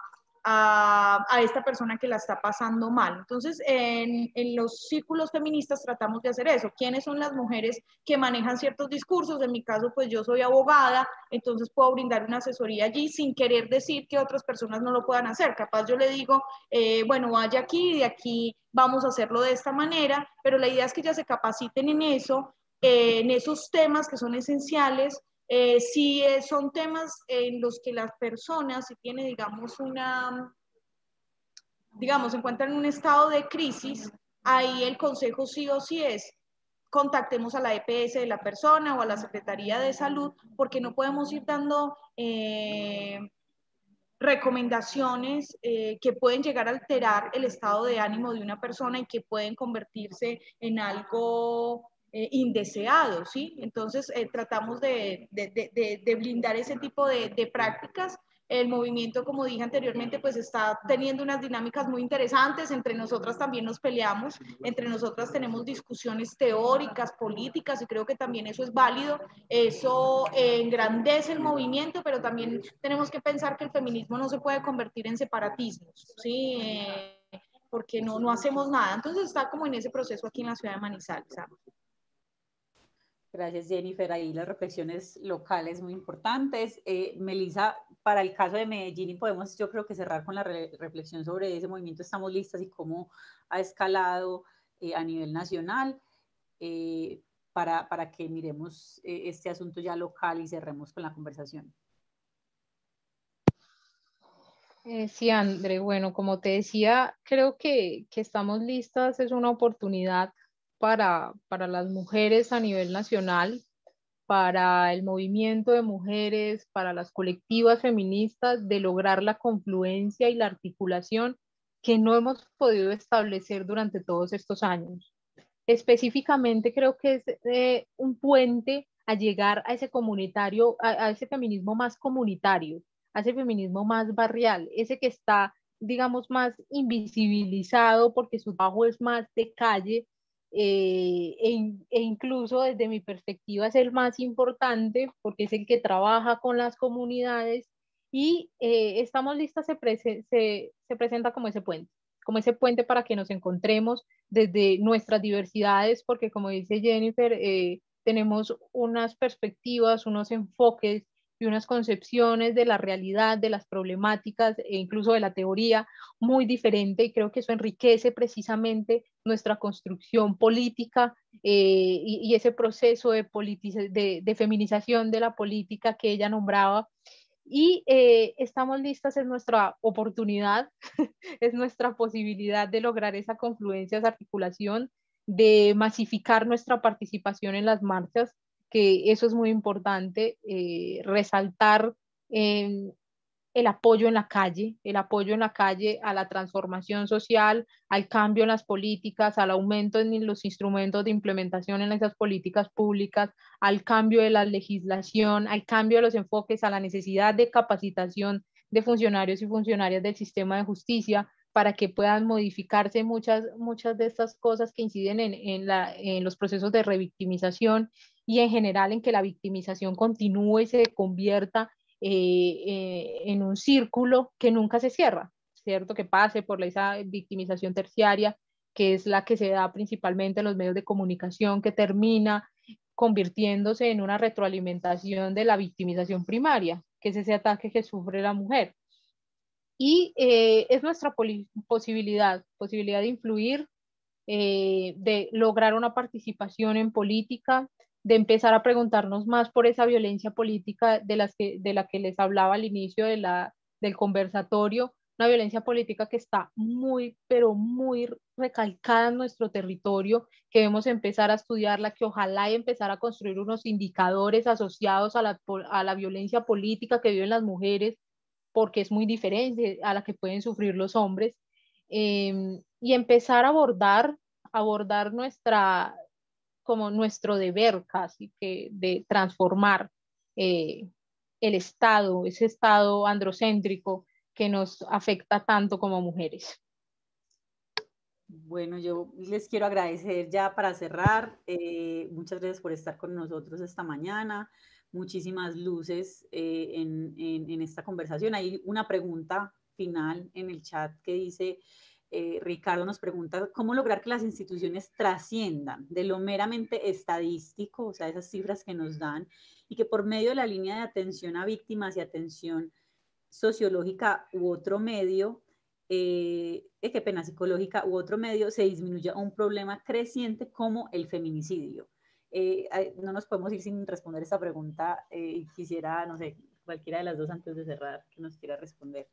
esta persona que la está pasando mal. Entonces, en los círculos feministas tratamos de hacer eso. ¿Quiénes son las mujeres que manejan ciertos discursos? En mi caso, pues yo soy abogada, entonces puedo brindar una asesoría allí sin querer decir que otras personas no lo puedan hacer. Capaz yo le digo, bueno, vaya aquí y de aquí vamos a hacerlo de esta manera, pero la idea es que ya se capaciten en esos temas que son esenciales. Si son temas en los que las personas, si tiene, digamos, se encuentran en un estado de crisis, ahí el consejo sí o sí es: contactemos a la EPS de la persona o a la Secretaría de Salud, porque no podemos ir dando recomendaciones que pueden llegar a alterar el estado de ánimo de una persona y que pueden convertirse en algo indeseado, ¿sí? Entonces, tratamos de blindar ese tipo de prácticas. El movimiento, como dije anteriormente, pues está teniendo unas dinámicas muy interesantes. Entre nosotras también nos peleamos, entre nosotras tenemos discusiones teóricas, políticas, y creo que también eso es válido. Eso engrandece el movimiento, pero también tenemos que pensar que el feminismo no se puede convertir en separatismos, ¿sí? Porque no hacemos nada. Entonces está como en ese proceso aquí en la ciudad de Manizales, ¿sabes? Gracias, Jennifer. Ahí las reflexiones locales muy importantes. Melissa, para el caso de Medellín, y podemos, yo creo que cerrar con la reflexión sobre ese movimiento Estamos Listas y cómo ha escalado a nivel nacional, para que miremos este asunto ya local y cerremos con la conversación. Sí, André, bueno, como te decía, creo que Estamos Listas es una oportunidad para las mujeres a nivel nacional, para el movimiento de mujeres, para las colectivas feministas, de lograr la confluencia y la articulación que no hemos podido establecer durante todos estos años. Específicamente creo que es un puente a llegar a ese comunitario, a ese feminismo más comunitario, a ese feminismo más barrial, ese que está, digamos, más invisibilizado porque su trabajo es más de calle, e incluso desde mi perspectiva es el más importante porque es el que trabaja con las comunidades, y Estamos Listas se presenta como ese puente, como ese puente para que nos encontremos desde nuestras diversidades, porque como dice Jennifer, tenemos unas perspectivas, unos enfoques y unas concepciones de la realidad, de las problemáticas e incluso de la teoría muy diferente, y creo que eso enriquece precisamente nuestra construcción política y ese proceso de feminización de la política que ella nombraba. Y estamos listas, es nuestra oportunidad, es nuestra posibilidad de lograr esa confluencia, esa articulación, de masificar nuestra participación en las marchas, que eso es muy importante, resaltar el apoyo en la calle a la transformación social, al cambio en las políticas, al aumento en los instrumentos de implementación en esas políticas públicas, al cambio de la legislación, al cambio de los enfoques, a la necesidad de capacitación de funcionarios y funcionarias del sistema de justicia para que puedan modificarse muchas de estas cosas que inciden en los procesos de revictimización y en general en que la victimización continúe y se convierta en un círculo que nunca se cierra, ¿cierto? Que pase por esa victimización terciaria, que es la que se da principalmente en los medios de comunicación, que termina convirtiéndose en una retroalimentación de la victimización primaria, que es ese ataque que sufre la mujer. Y es nuestra posibilidad de influir, de lograr una participación en política, de empezar a preguntarnos más por esa violencia política de la que les hablaba al inicio del conversatorio, una violencia política que está muy, pero muy recalcada en nuestro territorio, que debemos empezar a estudiarla, que ojalá y empezar a construir unos indicadores asociados a la violencia política que viven las mujeres, porque es muy diferente a la que pueden sufrir los hombres, y empezar a abordar como nuestro deber casi que de transformar el Estado, ese Estado androcéntrico que nos afecta tanto como mujeres. Bueno, yo les quiero agradecer ya para cerrar. Muchas gracias por estar con nosotros esta mañana. Muchísimas luces en esta conversación. Hay una pregunta final en el chat que dice, Ricardo nos pregunta, ¿cómo lograr que las instituciones trasciendan de lo meramente estadístico, o sea, esas cifras que nos dan, y que por medio de la línea de atención a víctimas y atención sociológica u otro medio, qué pena, psicológica u otro medio, se disminuya un problema creciente como el feminicidio? No nos podemos ir sin responder esta pregunta. Quisiera, no sé, cualquiera de las dos antes de cerrar, que nos quiera responder.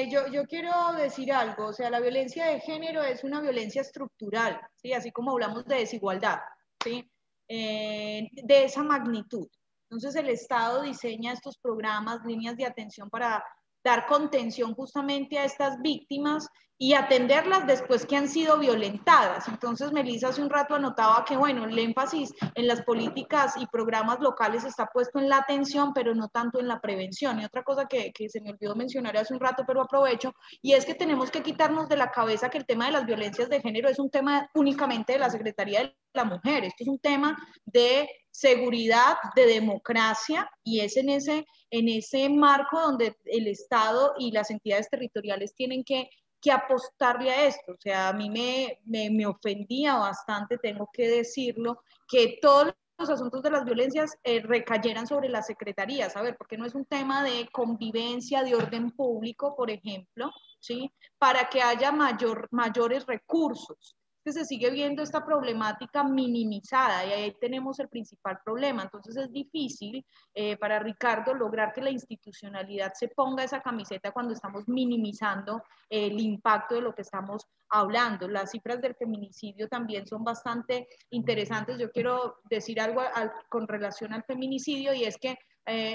Yo quiero decir algo, o sea, la violencia de género es una violencia estructural, ¿sí? Así como hablamos de desigualdad, ¿sí? De esa magnitud. Entonces el Estado diseña estos programas, líneas de atención para dar contención justamente a estas víctimas y atenderlas después que han sido violentadas. Entonces, Melissa hace un rato anotaba que, bueno, el énfasis en las políticas y programas locales está puesto en la atención, pero no tanto en la prevención. Y otra cosa que se me olvidó mencionar hace un rato, pero aprovecho, y es que tenemos que quitarnos de la cabeza que el tema de las violencias de género es un tema únicamente de la Secretaría de la Mujer. Esto es un tema de seguridad, de democracia, y es en ese marco donde el Estado y las entidades territoriales tienen que apostarle a esto. O sea, a mí me ofendía bastante, tengo que decirlo, que todos los asuntos de las violencias recayeran sobre las secretarías, a ver, porque no es un tema de convivencia, de orden público, por ejemplo, ¿sí? Para que haya mayores recursos. Que se sigue viendo esta problemática minimizada y ahí tenemos el principal problema. Entonces es difícil para Ricardo lograr que la institucionalidad se ponga esa camiseta cuando estamos minimizando el impacto de lo que estamos hablando. Las cifras del feminicidio también son bastante interesantes. Yo quiero decir algo con relación al feminicidio, y es que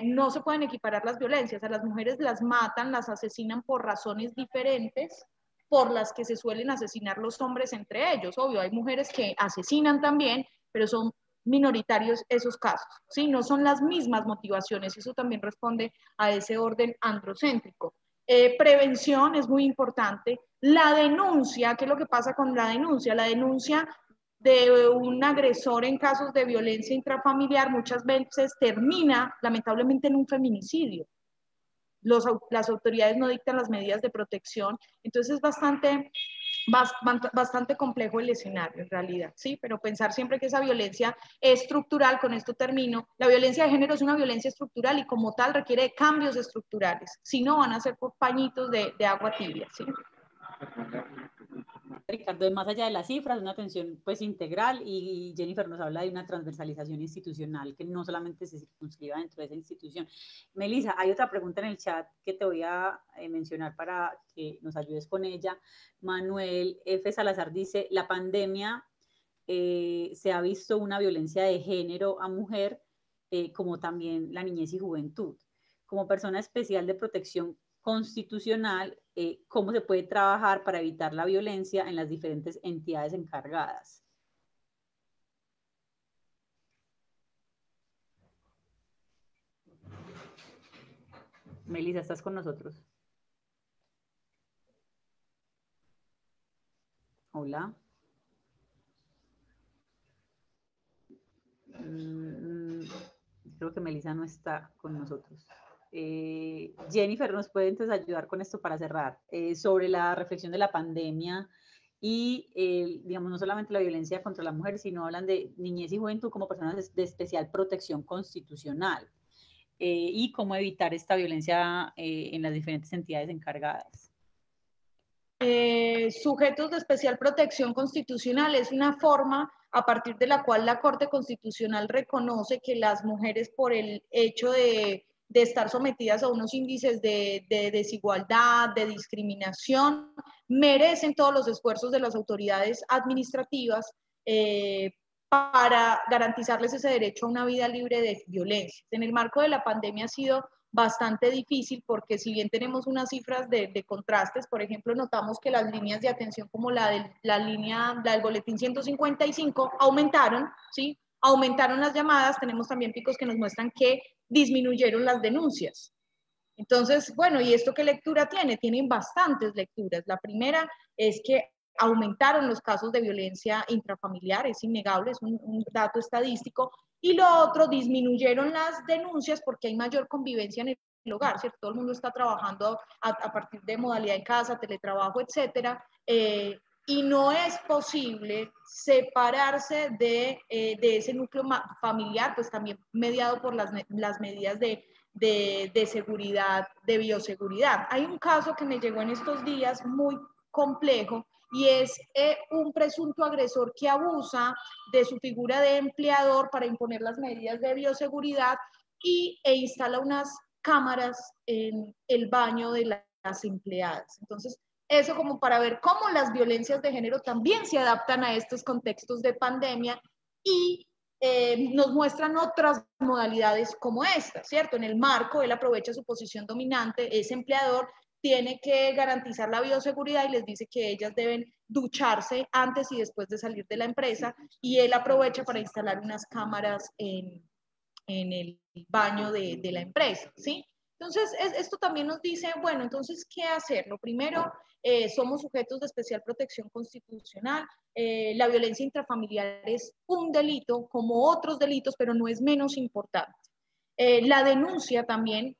no se pueden equiparar las violencias. A las mujeres las matan, las asesinan por razones diferentes por las que se suelen asesinar los hombres entre ellos. Obvio, hay mujeres que asesinan también, pero son minoritarios esos casos, ¿sí? No son las mismas motivaciones, eso también responde a ese orden androcéntrico. Prevención es muy importante. La denuncia, ¿qué es lo que pasa con la denuncia? La denuncia de un agresor en casos de violencia intrafamiliar muchas veces termina lamentablemente en un feminicidio. las autoridades no dictan las medidas de protección, entonces es bastante complejo el escenario en realidad, ¿sí? Pero pensar siempre que esa violencia es estructural, con esto termino, la violencia de género es una violencia estructural y como tal requiere de cambios estructurales, si no van a ser por pañitos de agua tibia, ¿sí? Ricardo, más allá de las cifras, una atención pues integral, y Jennifer nos habla de una transversalización institucional que no solamente se circunscriba dentro de esa institución. Melissa, hay otra pregunta en el chat que te voy a mencionar para que nos ayudes con ella. Manuel F. Salazar dice, la pandemia se ha visto una violencia de género a mujer, como también la niñez y juventud. Como persona especial de protección constitucional, cómo se puede trabajar para evitar la violencia en las diferentes entidades encargadas. Melissa, ¿estás con nosotros? Hola. Creo que Melissa no está con nosotros. Jennifer, ¿nos puede entonces ayudar con esto para cerrar? Sobre la reflexión de la pandemia y, digamos, no solamente la violencia contra la mujer, sino hablan de niñez y juventud como personas de especial protección constitucional, y cómo evitar esta violencia en las diferentes entidades encargadas. Sujetos de especial protección constitucional es una forma a partir de la cual la Corte Constitucional reconoce que las mujeres, por el hecho de estar sometidas a unos índices de desigualdad, de discriminación, merecen todos los esfuerzos de las autoridades administrativas para garantizarles ese derecho a una vida libre de violencia. En el marco de la pandemia ha sido bastante difícil porque si bien tenemos unas cifras de contrastes, por ejemplo, notamos que las líneas de atención como la del boletín 155 aumentaron, ¿sí? Aumentaron las llamadas, tenemos también picos que nos muestran que disminuyeron las denuncias. Entonces, bueno, ¿y esto qué lectura tiene? Tienen bastantes lecturas. La primera es que aumentaron los casos de violencia intrafamiliar, es innegable, es un dato estadístico, y lo otro, disminuyeron las denuncias porque hay mayor convivencia en el hogar, ¿cierto? Todo el mundo está trabajando a partir de modalidad en casa, teletrabajo, etcétera, y no es posible separarse de ese núcleo familiar, pues también mediado por las medidas de seguridad, de bioseguridad. Hay un caso que me llegó en estos días muy complejo y es un presunto agresor que abusa de su figura de empleador para imponer las medidas de bioseguridad e instala unas cámaras en el baño de las empleadas. Entonces, eso como para ver cómo las violencias de género también se adaptan a estos contextos de pandemia y nos muestran otras modalidades como esta, ¿cierto? En el marco, él aprovecha su posición dominante, es empleador, tiene que garantizar la bioseguridad y les dice que ellas deben ducharse antes y después de salir de la empresa y él aprovecha para instalar unas cámaras en el baño de la empresa, ¿sí? Entonces, esto también nos dice, bueno, entonces, ¿qué hacer? Lo primero, somos sujetos de especial protección constitucional. La violencia intrafamiliar es un delito, como otros delitos, pero no es menos importante. La denuncia también,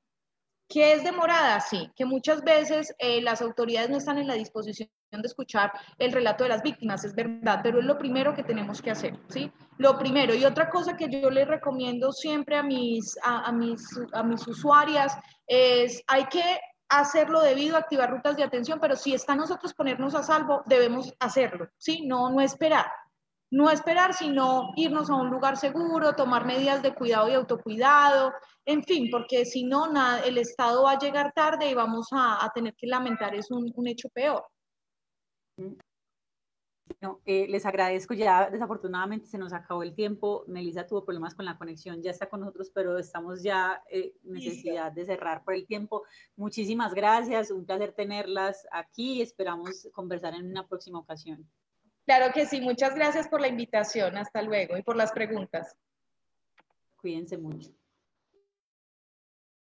que es demorada, sí, que muchas veces las autoridades no están en la disposición de escuchar el relato de las víctimas, es verdad, pero es lo primero que tenemos que hacer, ¿sí? Lo primero. Y otra cosa que yo les recomiendo siempre a mis usuarias es, hay que hacerlo debido, activar rutas de atención, pero si está nosotros ponernos a salvo, debemos hacerlo, ¿sí? No esperar. No esperar, sino irnos a un lugar seguro, tomar medidas de cuidado y autocuidado, en fin, porque si no, el Estado va a llegar tarde y vamos a tener que lamentar es un hecho peor. No, les agradezco, ya desafortunadamente se nos acabó el tiempo, Melissa tuvo problemas con la conexión, ya está con nosotros, pero estamos ya en necesidad de cerrar por el tiempo. Muchísimas gracias, un placer tenerlas aquí, esperamos conversar en una próxima ocasión. Claro que sí, muchas gracias por la invitación, hasta luego, y por las preguntas. Cuídense mucho.